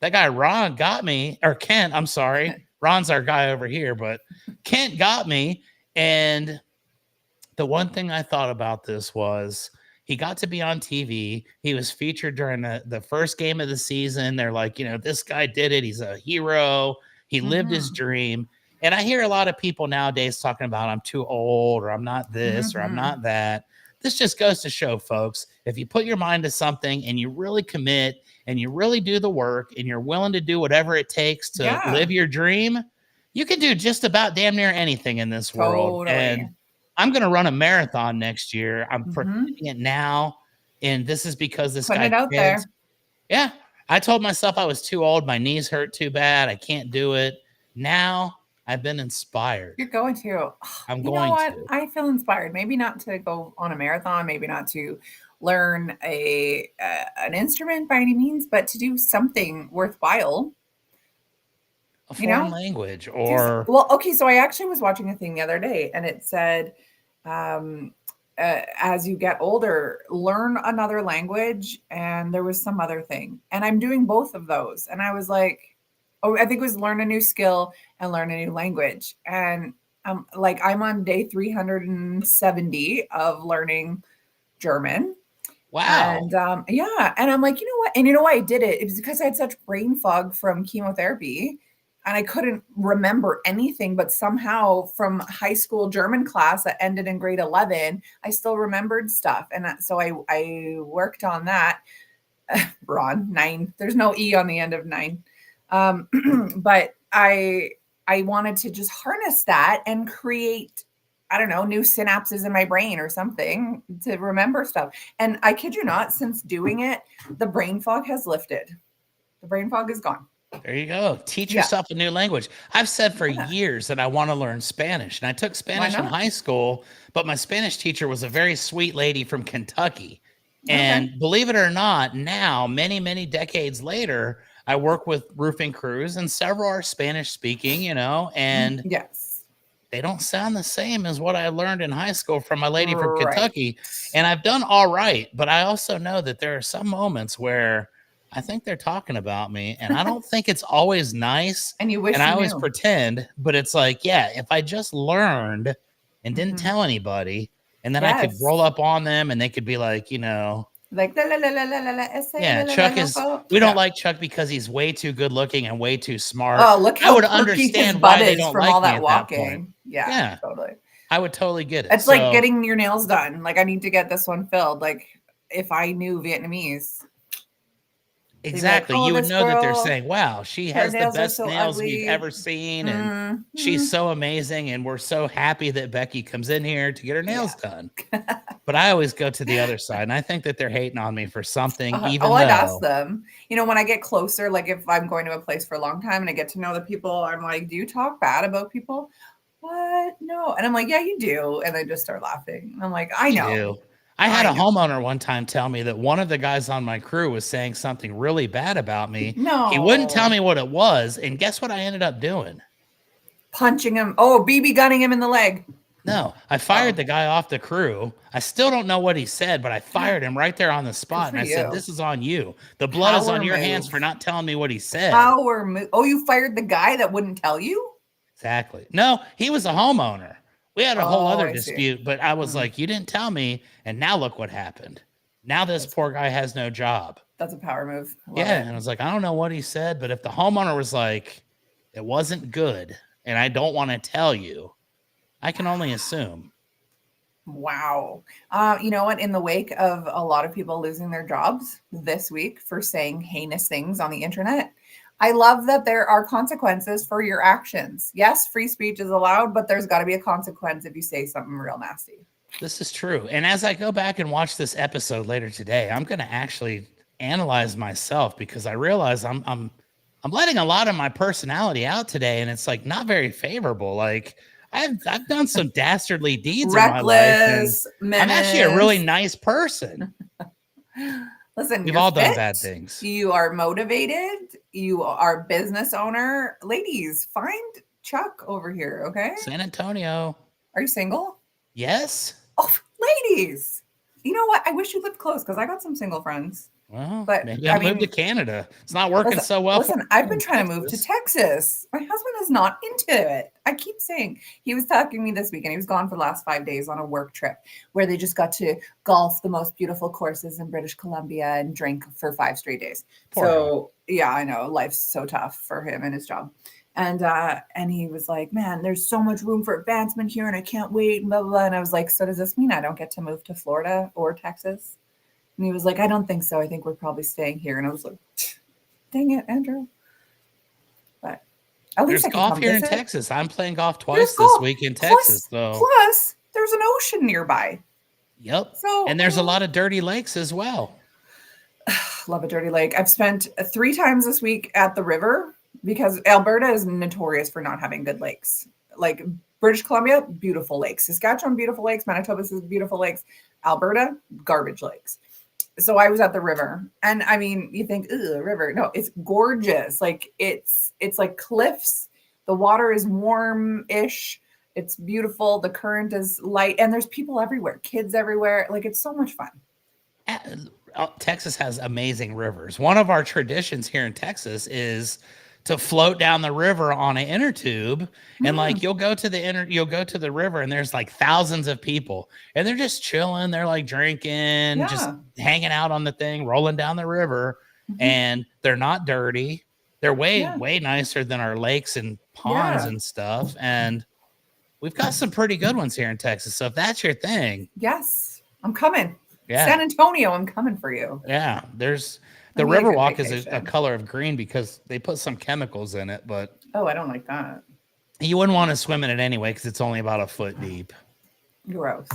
B: that guy Ron got me, or Kent, I'm sorry. Ron's our guy over here, but Kent got me. And the one thing I thought about this was he got to be on TV. He was featured during the first game of the season. They're like, this guy did it. He's a hero. He lived his
A: Mhm.
B: dream. And I hear a lot of people nowadays talking about I'm too old or I'm not this or I'm
A: Mhm.
B: not that. This just goes to show, folks, if you put your mind to something and you really commit and you really do the work and you're willing to do whatever it takes to
A: Yeah.
B: live your dream, you can do just about damn near anything in this world. And
A: Totally.
B: I'm going to run a marathon next year. I'm
A: Mhm.
B: predicting it now. And this is because this
A: Putting
B: guy
A: it out
B: Kids.
A: there.
B: Yeah. I told myself I was too old. My knees hurt too bad. I can't do it. Now I've been inspired.
A: You're going to.
B: I'm
A: You know
B: going
A: what?
B: to.
A: I feel inspired. Maybe not to go on a marathon, maybe not to learn a an instrument by any means, but to do something worthwhile,
B: A
A: you
B: foreign
A: know?
B: language
A: Do so,
B: or
A: well, okay, so I actually was watching a thing the other day and it said um as you get older, learn another language and there was some other thing. And I'm doing both of those. And I was like, oh, I think it was learn a new skill and learn a new language. And like I'm on day 370 of learning German.
B: wow.
A: And yeah, and I'm like, you know what? And you know why I did it? It was because I had such brain fog from chemotherapy and I couldn't remember anything. But somehow from high school German class that ended in grade 11, I still remembered stuff. And so I worked on that. Ron, nine. There's no E on the end of nine. Um, but I wanted to just harness that and create, I don't know, new synapses in my brain or something to remember stuff. And I kid you not, since doing it, the brain fog has lifted. The brain fog is gone.
B: There you go. Teach
A: Yeah.
B: yourself a new language. I've said for
A: Yeah.
B: years that I want to learn Spanish, and I took
A: Why
B: Spanish in
A: not?
B: high school, but my Spanish teacher was a very sweet lady from Kentucky.
A: Okay.
B: And believe it or not, now, many, many decades later, I work with roofing crews, and several are Spanish speaking, and
A: Yes.
B: they don't sound the same as what I learned in high school from my lady from
A: Right.
B: Kentucky. And I've done all right, but I also know that there are some moments where I think they're talking about me, and I don't think it's always nice.
A: And you
B: And
A: wish
B: I
A: you
B: always
A: knew.
B: pretend, but it's like, yeah, if I just learned and didn't
A: Mhm.
B: tell anybody, and then I could roll
A: Yes.
B: up on them and they could be like,
A: Like la la la la la la la essay
B: yeah,
A: la la la
B: Chuck
A: la
B: is,
A: fo.
B: we don't
A: Yeah.
B: like Chuck because he's way too good looking and way too smart.
A: Oh, look
B: I
A: how
B: would
A: perky his
B: understand
A: butt
B: why they
A: is
B: don't
A: from all
B: like me
A: that
B: at that point.
A: walking. Yeah,
B: Yeah,
A: totally.
B: I would totally get it.
A: It's like
B: So
A: getting your nails done. Like I need to get this one filled. Like if I knew Vietnamese, they'd be like,
B: exactly,
A: "Oh,
B: you would
A: this
B: know that they're
A: girl,
B: saying, wow, she
A: her
B: has the
A: nails are
B: best
A: so
B: nails we've
A: ugly."
B: ever seen, and
A: Mm-hmm.
B: she's so amazing, and we're so happy that Becky comes in here to get her nails
A: Yeah.
B: done. But I always go to the other side, and I think that they're hating on me for something,
A: Oh,
B: even
A: I'd ask
B: though
A: them. You know, when I get closer, like if I'm going to a place for a long time and I get to know the people, I'm like, "Do you talk bad about people?" What? No. And I'm like, "Yeah, you do." And they just start laughing. And I'm like, "I
B: you
A: know.
B: do. I had
A: I
B: a
A: know."
B: homeowner one time tell me that one of the guys on my crew was saying something really bad about me. He wouldn't tell
A: No.
B: me what it was, and guess what I ended up doing?
A: Punching him. Oh, BB gunning him in the leg.
B: No, I fired
A: Oh,
B: the guy off the crew. I still don't know what he said, but I fired him right there on the
A: good
B: spot.
A: for
B: And I said,
A: you.
B: "This is on you. The blood is on
A: Power
B: your hands for
A: move.
B: not telling me what he said."
A: Power move. Oh, you fired the guy that wouldn't tell you?
B: Exactly. No, he was a homeowner. We had a whole
A: Oh,
B: other
A: I see.
B: dispute, but I was
A: Mm,
B: like, "You didn't tell me." And now look what happened. Now this
A: that's
B: poor guy has no job.
A: that's a power move. I love
B: Yeah.
A: it.
B: And I was like, I don't know what he said, but if the homeowner was like, it wasn't good and I don't want to tell you, I can only assume.
A: Wow. You know what? In the wake of a lot of people losing their jobs this week for saying heinous things on the internet, I love that there are consequences for your actions. Yes, free speech is allowed, but there's got to be a consequence if you say something real nasty.
B: This is true. And as I go back and watch this episode later today, I'm going to actually analyze myself because I realize I'm letting a lot of my personality out today and it's like not very favorable. Like I've done some dastardly deeds in my life and
A: Reckless,
B: I'm actually a really
A: menace.
B: nice person.
A: Listen,
B: We've
A: you're
B: all done bad
A: fit.
B: things.
A: You are motivated. You are a business owner. Ladies, find Chuck over here, okay?
B: San Antonio.
A: Are you single?
B: Yes.
A: Oh, ladies. You know what? I wish you lived close because I got some single friends.
B: Well,
A: But
B: maybe
A: I
B: I'll move to
A: mean,
B: Canada. It's not working
A: listen,
B: so well for
A: listen,
B: me
A: I've
B: here
A: been
B: in
A: trying to move to
B: Texas.
A: Texas. My husband is not into it. I keep saying he was talking to me this weekend. He was gone for the last 5 days on a work trip where they just got to golf the most beautiful courses in British Columbia and drink for 5 straight days.
B: Poor guy.
A: So yeah, I know life's so tough for him and his job. And he was like, "Man, there's so much room for advancement here, and I can't wait." And blah blah blah. And I was like, "So does this mean I don't get to move to Florida or Texas?" And he was like, "I don't think so. I think we're probably staying here." And I was like, "Dang it, Andrew." But at least
B: There's
A: I could
B: golf
A: come
B: here in
A: visit.
B: Texas. I'm playing golf
A: There's
B: twice this
A: golf.
B: week in Texas.
A: Plus,
B: So,
A: plus, there's an ocean nearby.
B: yep.
A: So,
B: And there's a lot of dirty lakes as well.
A: love a dirty lake. I've spent 3 times this week at the river because Alberta is notorious for not having good lakes. Like British Columbia, beautiful lakes. Saskatchewan, beautiful lakes. Manitoba is beautiful lakes. Alberta, garbage lakes. So I was at the river, and I mean, you think, "Ugh, river." No, it's gorgeous. Like it's like cliffs. The water is warm-ish. It's beautiful. The current is light, and there's people everywhere, kids everywhere. Like it's so much fun.
B: Texas has amazing rivers. One of our traditions here in Texas is to float down the river on an inner tube and like
A: Mm,
B: you'll go to the river and there's like thousands of people and they're just chilling, they're like drinking, just
A: yeah.
B: hanging out on the thing, rolling down the river,
A: Mhm.
B: and they're not dirty. They're
A: Yeah.
B: way nicer than our lakes and ponds
A: Yeah.
B: and stuff, and we've got some pretty good ones here in Texas. So if that's your thing,
A: Yes. I'm coming.
B: yeah,
A: San Antonio, I'm coming for you.
B: yeah, there's
A: That'd
B: the
A: be a good
B: Riverwalk is a
A: vacation.
B: color of green because they put some chemicals in it, but
A: Oh, I don't like that.
B: you wouldn't want to swim in it anyway because it's only about a foot deep.
A: Gross.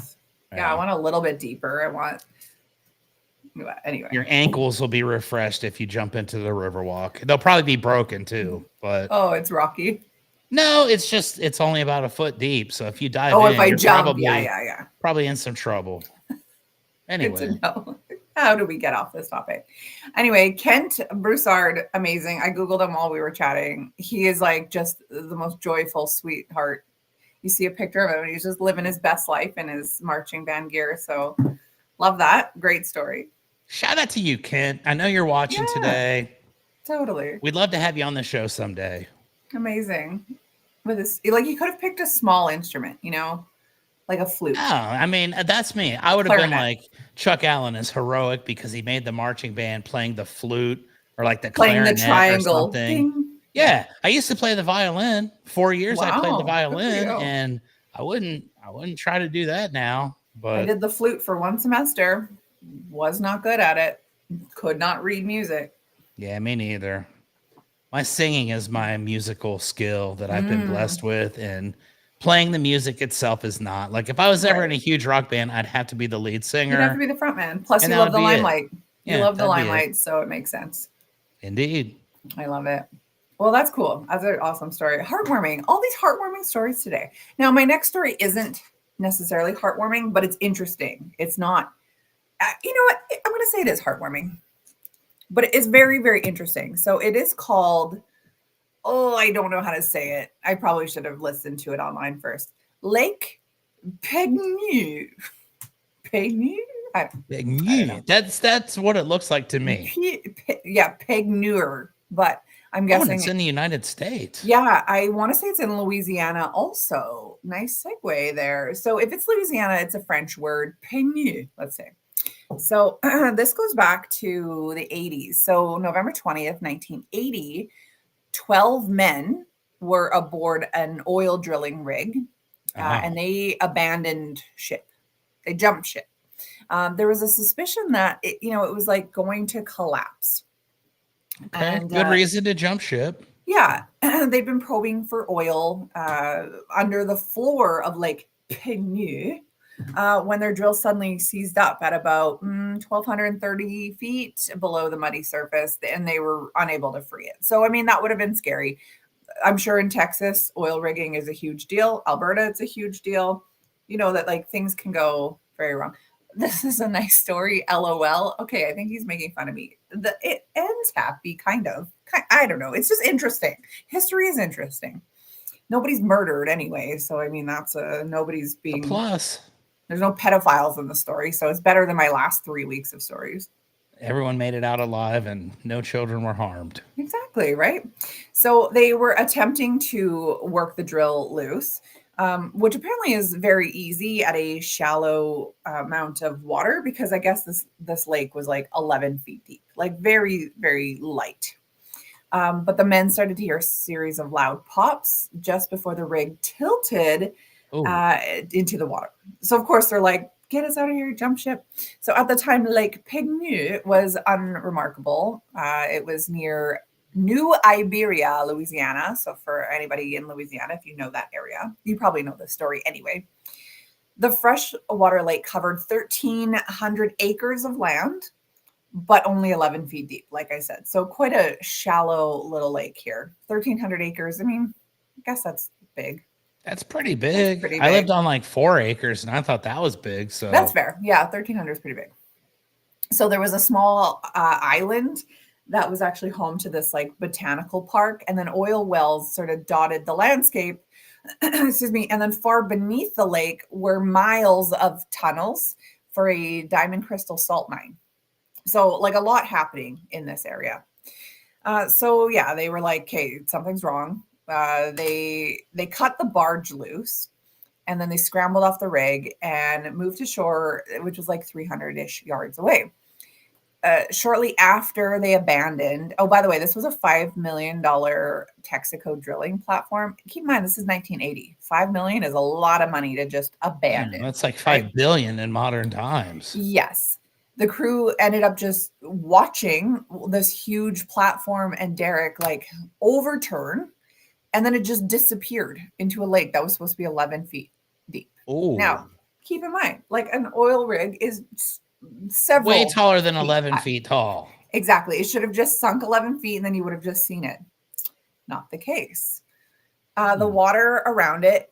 A: Yeah, I
B: Yeah.
A: want a little bit deeper. I want anyway.
B: Your ankles will be refreshed if you jump into the Riverwalk. They'll probably be broken too, but
A: Oh, it's rocky.
B: no, it's only about a foot deep. So if you dive
A: Oh, if
B: in,
A: I
B: you're
A: jump. Yeah, yeah, yeah.
B: probably in some trouble.
A: Good to
B: Anyway,
A: know. How do we get off this topic? Anyway, Kent Broussard, amazing. I Googled him while we were chatting. He is like just the most joyful sweetheart. You see a picture of him and he's just living his best life in his marching band gear. So love that. Great story.
B: Shout out to you, Kent. I know you're watching
A: Yeah,
B: today.
A: totally.
B: We'd love to have you on the show someday.
A: Amazing. With this, like, you could have picked a small instrument, like a
B: Oh,
A: flute,
B: I mean, that's me. I would have been
A: clarinet,
B: like Chuck Allen is heroic because he made the marching band playing the flute or like the
A: playing the
B: clarinet or
A: triangle.
B: something.
A: Ding. Yeah.
B: Yeah, I used to play the violin. 4 years I played the
A: Wow. Good for
B: violin,
A: you.
B: and I wouldn't try to do that now.
A: I
B: But
A: did the flute for one semester. Was not good at it. Could not read music.
B: yeah, me neither. My singing is my musical skill that I've been
A: Mm,
B: blessed with, and playing the music itself is not. Like if I was ever in
A: right.
B: a huge rock band, I'd have to be the lead
A: You'd have to
B: singer,
A: be the front man. Plus,
B: and
A: you
B: that
A: love
B: would
A: the
B: be it.
A: limelight. You
B: Yeah,
A: love the
B: that'd be it.
A: limelight, so it makes sense.
B: Indeed.
A: I love it. Well, that's cool. That's an awesome story. Heartwarming. All these heartwarming stories today. Now, my next story isn't necessarily heartwarming, but it's interesting. It's not, you know what? I'm going to say it is heartwarming, but it is very, very interesting. So it is called, oh, I don't know how to say it. I probably should have listened to it online first. Lake Pegnu. Pegnu? I don't know.
B: That's what it looks like to me.
A: Yeah, Pegnur, but I'm
B: Oh, and it's
A: guessing.
B: in the United States.
A: Yeah, I want to say it's in Louisiana also. Nice segue there. So if it's Louisiana, it's a French word, Peigneux, let's say. So this goes back to the 80s. So November 20th, 1980, 12 men were aboard an oil drilling rig
B: Oh,
A: and they abandoned ship. They jumped ship. There was a suspicion that it was like going to collapse.
B: okay.
A: And
B: Good reason to jump ship.
A: yeah, they've been probing for oil under the floor of Lake Penu when their drill suddenly seized up at about 1,230 feet below the muddy surface, and they were unable to free it. So, I mean, that would have been scary. I'm sure in Texas, oil rigging is a huge deal. Alberta, it's a huge deal. You know that like things can go very wrong. This is a nice story. LOL. Okay, I think he's making fun of me. It ends happy, kind of. I don't know. It's just interesting. History is interesting. Nobody's murdered anyway, so I mean that's nobody's
B: A
A: being.
B: plus.
A: There's no pedophiles in the story, so it's better than my last 3 weeks of stories.
B: Everyone made it out alive, and no children were harmed.
A: Exactly, right? So they were attempting to work the drill loose, which apparently is very easy at a shallow amount of water because I guess this lake was like 11 feet deep, like very, very light. But the men started to hear a series of loud pops just before the rig tilted
B: Oh,
A: into the water. So, of course, they're like, get us out of here, jump ship. So, at the time, Lake Pignou was unremarkable. It was near New Iberia, Louisiana. So, for anybody in Louisiana, if you know that area, you probably know this story anyway. The freshwater lake covered 1,300 acres of land but only 11 feet deep, like I said. So quite a shallow little lake here. 1,300 acres. I mean, I guess that's big.
B: that's pretty
A: That's
B: big.
A: pretty
B: I lived
A: big.
B: on like 4 acres, and I thought that was big.
A: That's
B: So,
A: fair. Yeah, 1,300 is pretty big. So there was a small island that was actually home to this like botanical park, and then oil wells sort of dotted the landscape. Excuse me. And then far beneath the lake were miles of tunnels for a diamond crystal salt mine. So like a lot happening in this area. So yeah, they were like, "Okay, something's wrong." They cut the barge loose, and then they scrambled off the rig and moved to shore, which was like 300-ish yards away. Shortly after they abandoned, oh, by the way, this was a $5 million Texaco drilling platform. Keep in mind, this is 1980. 5 million is a lot of money to just
B: yeah,
A: abandon,
B: that's like
A: right?
B: 5 billion in modern times.
A: Yes. The crew ended up just watching this huge platform and derrick like overturn, and then it just disappeared into a lake that was supposed to be 11 feet deep.
B: Oh,
A: Now, keep in mind, like an oil rig is
B: way
A: several
B: taller than
A: feet
B: 11
A: high.
B: feet tall.
A: Exactly. It should have just sunk 11 feet and then you would have just seen it. Not the case. The
B: Hmm.
A: water around it,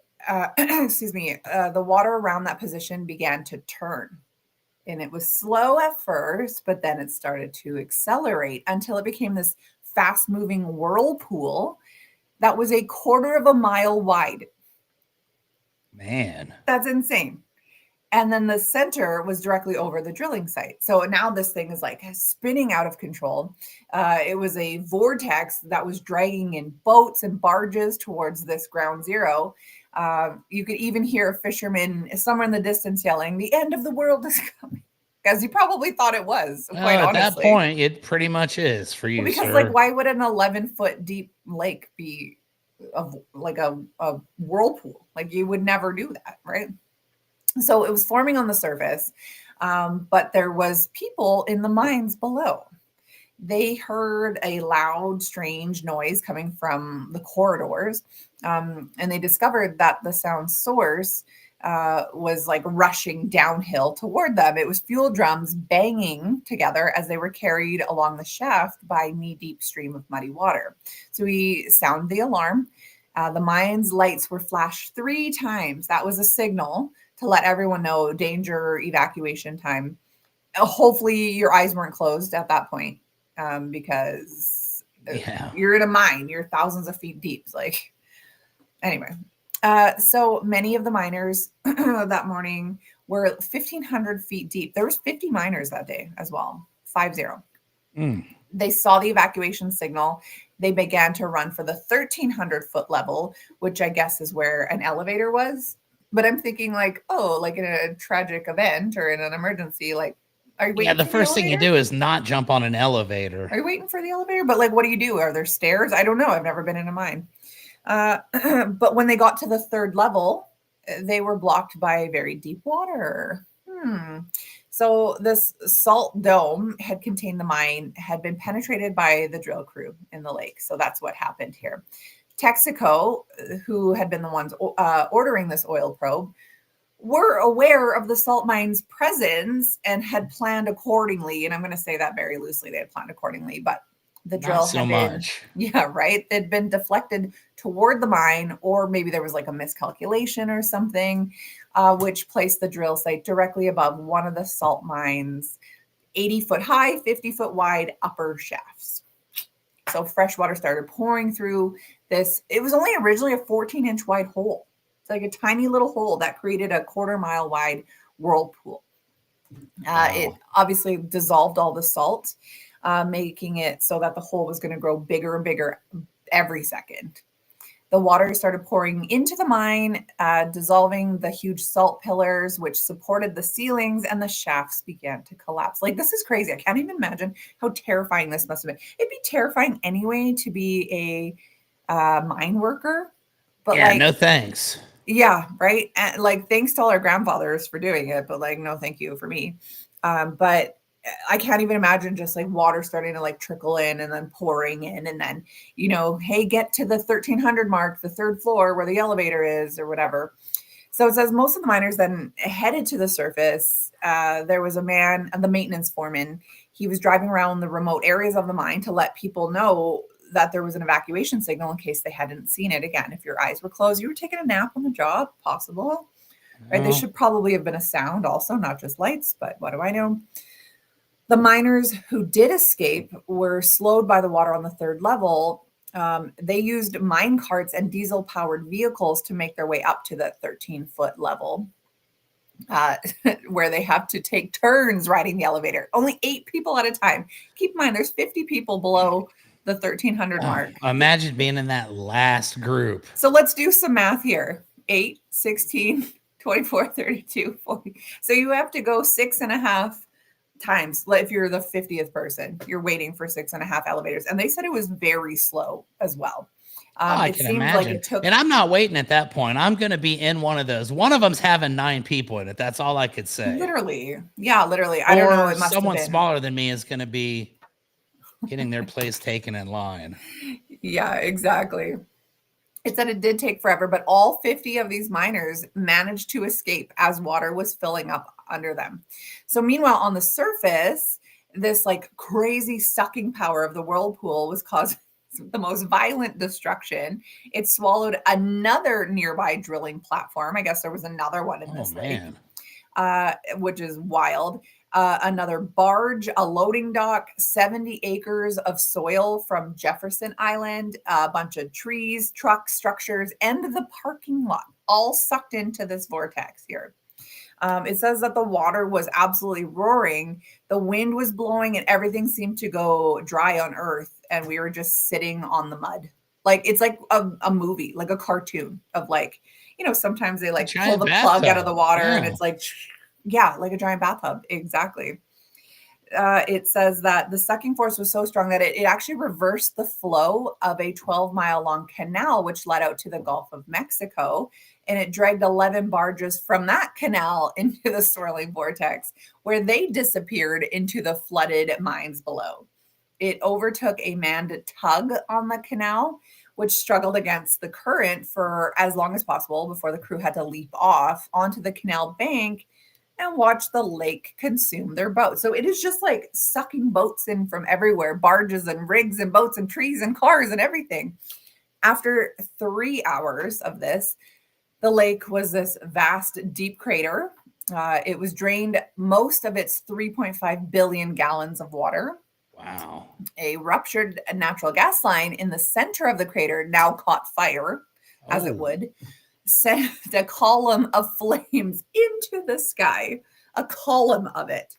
A: excuse me, the water around that position began to turn. And it was slow at first, but then it started to accelerate until it became this fast moving whirlpool that was a quarter of a mile wide.
B: Man.
A: That's insane. And then the center was directly over the drilling site. So now this thing is like spinning out of control. It was a vortex that was dragging in boats and barges towards this ground zero. You could even hear a fisherman somewhere in the distance yelling, "The end of the world is coming." Because he probably thought it was, quite
B: Well, at that
A: honestly.
B: point, it pretty much is for
A: Well,
B: you,
A: because like,
B: sir.
A: why would an 11-foot deep lake be like a whirlpool? Like you would never do that, right? So it was forming on the surface, but there was people in the mines below. They heard a loud, strange noise coming from the corridors, and they discovered that the sound source was like rushing downhill toward them. It was fuel drums banging together as they were carried along the shaft by knee-deep stream of muddy water. So we sound the alarm. The mine's lights were flashed 3 times. That was a signal to let everyone know danger, evacuation time. Hopefully, your eyes weren't closed at that point, because
B: Yeah.
A: you're in a mine, you're thousands of feet deep. Like, anyway, so many of the miners that morning were 1,500 feet deep. There was 50 miners that day as well, 50.
B: Mm.
A: They saw the evacuation signal. They began to run for the 1,300-foot level, which I guess is where an elevator was. But I'm thinking like, oh, like in a tragic event or in an emergency, like, are you
B: Yeah,
A: waiting
B: the
A: for the
B: first thing you
A: elevator?
B: do is not jump on an elevator.
A: Are you waiting for the elevator? But like, what do you do? Are there stairs? I don't know. I've never been in a mine. Uh, but when they got to the third level, they were blocked by very deep water. So this salt dome had contained the mine, had been penetrated by the drill crew in the lake. So that's what happened here. Texaco, who had been the ones ordering this oil probe, were aware of the salt mine's presence and had planned accordingly. And I'm going to say that very loosely. They had planned accordingly, but the
B: Not
A: drill
B: so
A: had been,
B: much.
A: yeah, right. They'd been deflected toward the mine, or maybe there was like a miscalculation or something, which placed the drill site directly above one of the salt mine's 80-foot high, 50-foot wide upper shafts. So fresh water started pouring through this. It was only originally a 14-inch wide hole. It's like a tiny little hole that created a quarter-mile wide whirlpool. It
B: Wow.
A: obviously dissolved all the salt, making it so that the hole was going to grow bigger and bigger every second. The water started pouring into the mine, dissolving the huge salt pillars, which supported the ceilings, and the shafts began to collapse. Like, this is crazy. I can't even imagine how terrifying this must have been. It'd be terrifying anyway to be a mine worker, but
B: Yeah,
A: like,
B: no thanks.
A: yeah, right. And like, thanks to all our grandfathers for doing it, but like, no, thank you for me. But I can't even imagine just like water starting to like trickle in and then pouring in, and then, hey, get to the 1,300 mark, the third floor where the elevator is, or whatever. So it says most of the miners then headed to the surface. There was a man, the maintenance foreman. He was driving around the remote areas of the mine to let people know that there was an evacuation signal in case they hadn't seen it. Again, if your eyes were closed, you were taking a nap on the job, possible, right? There
B: Well,
A: should probably have been a sound also, not just lights, but what do I know? The miners who did escape were slowed by the water on the third level. They used mine carts and diesel powered vehicles to make their way up to the 13-foot level, uh, where they have to take turns riding the elevator. Only 8 people at a time. Keep in mind, there's 50 people below the 1,300
B: oh,
A: mark.
B: imagine being in that last group.
A: So let's do some math here. 8, 16, 24, 32, 40. So you have to go 6.5 times. If you're the 50th person, you're waiting for 6.5 elevators. And they said it was very slow as well.
B: Oh, I
A: It
B: can
A: seemed like
B: imagine.
A: it took
B: And I'm not waiting at that point. I'm going to be in one of those. One of them's having 9 people in it. That's all I could say.
A: literally, yeah, literally. I don't know.
B: Or
A: It must have
B: someone
A: been,
B: smaller than me is going to be getting their place taken in line.
A: yeah, exactly. It said it did take forever, but all 50 of these miners managed to escape as water was filling up under them. So, meanwhile, on the surface, this like crazy sucking power of the whirlpool was causing the most violent destruction. It swallowed another nearby drilling platform. I guess there was another one in
B: Oh,
A: this lake,
B: man.
A: which is wild. Another barge, a loading dock, 70 acres of soil from Jefferson Island, a bunch of trees, trucks, structures, and the parking lot all sucked into this vortex here. It says that the water was absolutely roaring, the wind was blowing, and everything seemed to go dry on Earth, and we were just sitting on the mud. Like it's like a movie, like a cartoon of like, sometimes they
B: A
A: like pull
B: giant
A: the plug out of the
B: bathtub.
A: water, and
B: Yeah.
A: it's like, yeah, like a giant bathtub. Exactly. It says that the sucking force was so strong that it actually reversed the flow of a 12-mile long canal, which led out to the Gulf of Mexico. And it dragged 11 barges from that canal into the swirling vortex, where they disappeared into the flooded mines below. It overtook a manned tug on the canal, which struggled against the current for as long as possible before the crew had to leap off onto the canal bank and watch the lake consume their boat. So it is just like sucking boats in from everywhere, barges and rigs and boats and trees and cars and everything. After 3 hours of this, the lake was this vast, deep crater. It was drained most of its 3.5 billion gallons of water.
B: Wow.
A: A ruptured natural gas line in the center of the crater now caught fire, as it
B: Oh,
A: would, sent a column of flames into the sky, a column of it.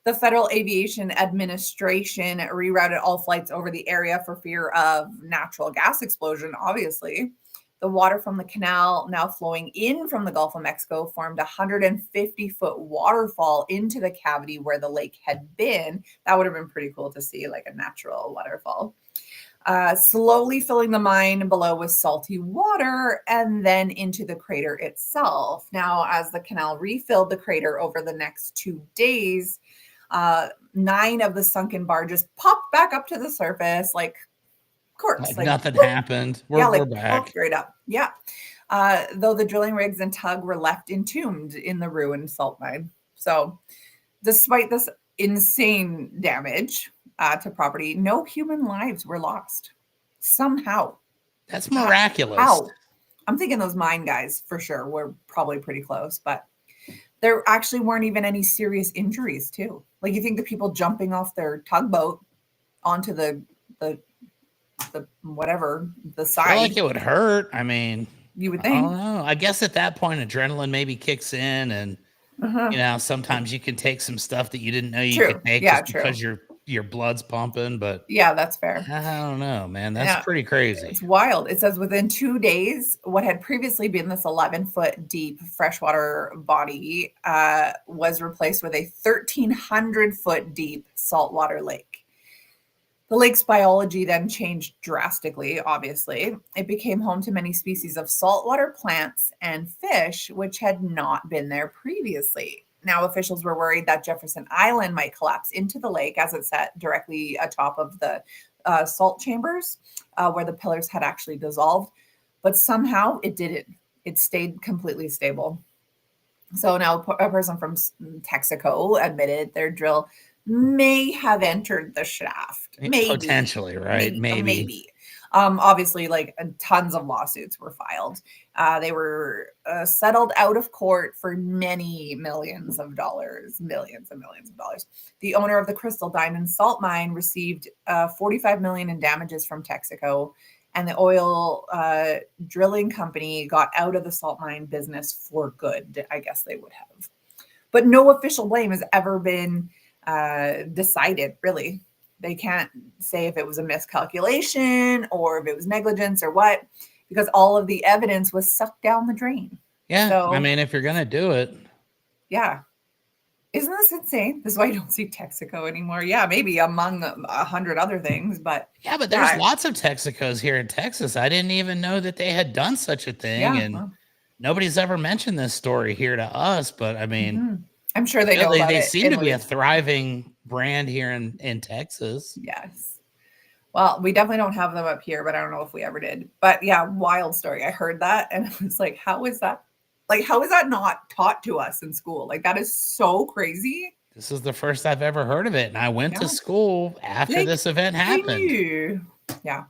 A: The Federal Aviation Administration rerouted all flights over the area for fear of natural gas explosion, obviously. The water from the canal, now flowing in from the Gulf of Mexico, formed a 150-foot waterfall into the cavity where the lake had been. That would have been pretty cool to see, like a natural waterfall. Slowly filling the mine below with salty water and then into the crater itself. Now, as the canal refilled the crater over the next 2 days, 9 of the sunken barges popped back up to the surface, like corks,
B: like
A: like
B: nothing
A: whoop,
B: happened.
A: yeah,
B: We're
A: like popped
B: back.
A: right up. Yeah. Though the drilling rigs and tug were left entombed in the ruined salt mine. So, despite this insane damage to property, no human lives were lost. Somehow.
B: That's
A: Ho-
B: miraculous.
A: How? I'm thinking those mine guys for sure were probably pretty close, but there actually weren't even any serious injuries, too. Like you think the people jumping off their tugboat onto the whatever the
B: I feel like
A: side,
B: it would hurt. I mean,
A: you would
B: I don't
A: think.
B: know. I guess at that point, adrenaline maybe kicks in, and
A: Uh-huh.
B: sometimes you can take some stuff that you didn't know you could
A: True.
B: take
A: Yeah,
B: just
A: true.
B: because your blood's pumping. But
A: Yeah, that's fair.
B: I don't know, man. That's
A: Yeah,
B: pretty crazy.
A: it's wild. It says within 2 days, what had previously been this 11-foot deep freshwater body was replaced with a 1,300-foot deep saltwater lake. The lake's biology then changed drastically, obviously. It became home to many species of saltwater plants and fish, which had not been there previously. Now, officials were worried that Jefferson Island might collapse into the lake as it sat directly atop of the salt chambers where the pillars had actually dissolved. But somehow it didn't. It stayed completely stable. So now a person from Texaco admitted their drill may have entered the shaft. Maybe,
B: Potentially, right? Maybe.
A: maybe. Obviously, like tons of lawsuits were filed. They were settled out of court for many millions of dollars, millions and millions of dollars. The owner of the Crystal Diamond salt mine received 45 million in damages from Texaco, and the oil drilling company got out of the salt mine business for good. I guess they would have. But no official blame has ever been decided, really. They can't say if it was a miscalculation or if it was negligence or what, because all of the evidence was sucked down the drain.
B: Yeah. I
A: So,
B: mean, if you're gonna do it,
A: yeah. Isn't this insane? This is why you don't see Texaco anymore. Yeah, maybe among 100 other things, but
B: yeah. But there's
A: yeah,
B: lots of Texacos here in Texas. I didn't even know that they had done such a thing,
A: yeah.
B: and
A: Well,
B: nobody's ever mentioned this story here to us. But I mean,
A: mhm. I'm sure
B: I
A: they
B: feel
A: know about
B: they
A: it
B: seem
A: in
B: to be a
A: Louisiana.
B: thriving brand here in Texas.
A: Yes. Well, we definitely don't have them up here, but I don't know if we ever did. But yeah, wild story. I heard that and I was like, how is that? Like, how is that not taught to us in school? Like, that is so crazy.
B: This is the first I've ever heard of it, and I went to
A: Yeah.
B: school after
A: Like,
B: this event
A: they
B: happened.
A: knew. Yeah.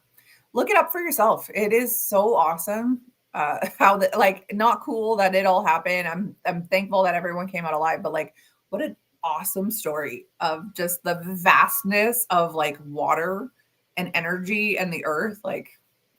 A: Look it up for yourself. It is so awesome. How the like not cool that it all happened. I'm thankful that everyone came out alive, but like what an awesome story of just the vastness of like water and energy and the earth. Like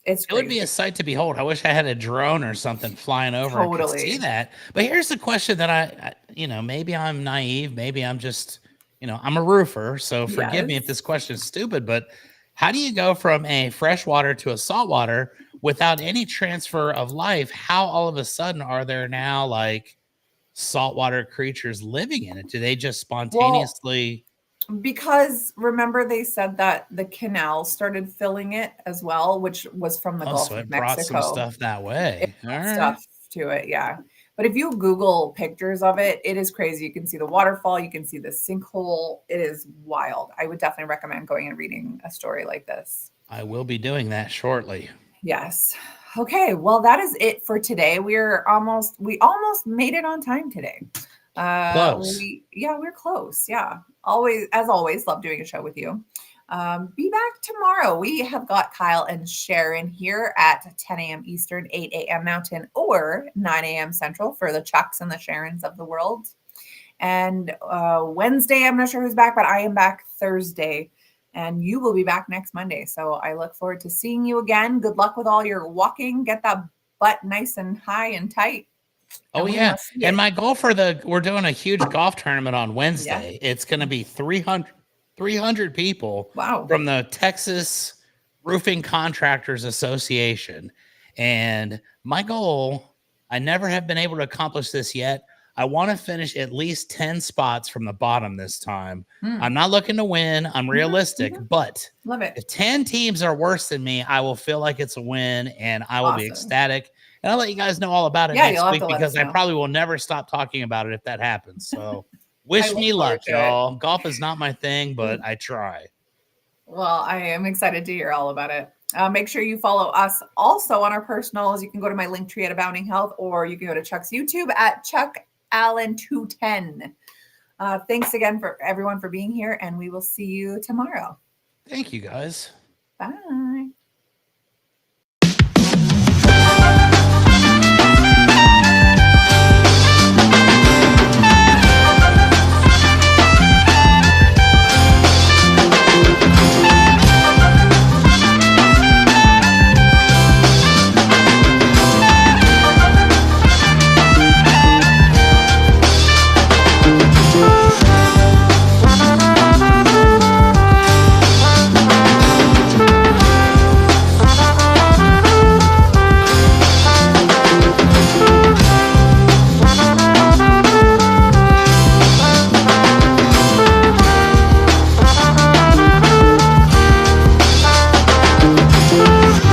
A: It's
B: It would be a
A: crazy.
B: sight to behold. I wish I had a drone or something flying over and could see
A: Totally.
B: that. But here's the question that maybe I'm naive, maybe I'm just, I'm a roofer, so forgive me if
A: Yes.
B: this question is stupid, but how do you go from a freshwater to a saltwater without any transfer of life? How all of a sudden are there now like saltwater creatures living in it? Do they just
A: Well,
B: spontaneously?
A: because remember they said that the canal started filling it as well, which was from the
B: Oh,
A: Gulf
B: so
A: of
B: it brought some
A: Mexico.
B: stuff that
A: It
B: way. All
A: brought
B: right.
A: stuff to it, yeah. But if you Google pictures of it, it is crazy. You can see the waterfall, you can see the sinkhole. It is wild. I would definitely recommend going and reading a story like this.
B: I will be doing that shortly.
A: Yes. Okay, well that is it for today. We almost made it on time today.
B: Close.
A: We're close. Yeah. Always, as always, love doing a show with you. Be back tomorrow. We have got Kyle and Sharon here at 10 a.m. Eastern, 8 a.m. Mountain, or 9 a.m. Central for the Chucks and the Sharons of the world. And Wednesday, I'm not sure who's back, but I am back Thursday. And you will be back next Monday. So I look forward to seeing you again. Good luck with all your walking. Get that butt nice and high and tight.
B: Oh
A: And we
B: yeah,
A: will see
B: and
A: it.
B: my goal we're doing a huge golf tournament on
A: Yeah.
B: Wednesday. It's going to be 300 people
A: Wow.
B: from the Texas Roofing Contractors Association. And my goal, I never have been able to accomplish this yet. I want to finish at least 10 spots from the bottom this time.
A: Mm.
B: I'm not looking to win, I'm
A: Mhm,
B: realistic,
A: mhm.
B: but
A: Love it.
B: if 10 teams are worse than me, I will feel like it's a win and I will be
A: Awesome.
B: ecstatic. And I'll let you guys know all about it
A: Yeah, you'll
B: next
A: have
B: week
A: to let
B: because
A: us
B: I
A: know.
B: probably will never stop talking about it if that happens. So
A: I
B: wish
A: look
B: me
A: forward
B: luck,
A: to it.
B: y'all. Golf is not my thing, but
A: Mm.
B: I try.
A: Well, I am excited to hear all about it. Make sure you follow us also on our personals. You can go to my link tree at Abounding Health, or you can go to Chuck's YouTube at Chuck Allen 210. Thanks again for everyone for being here, and we will see you tomorrow.
B: Thank you guys.
A: Bye.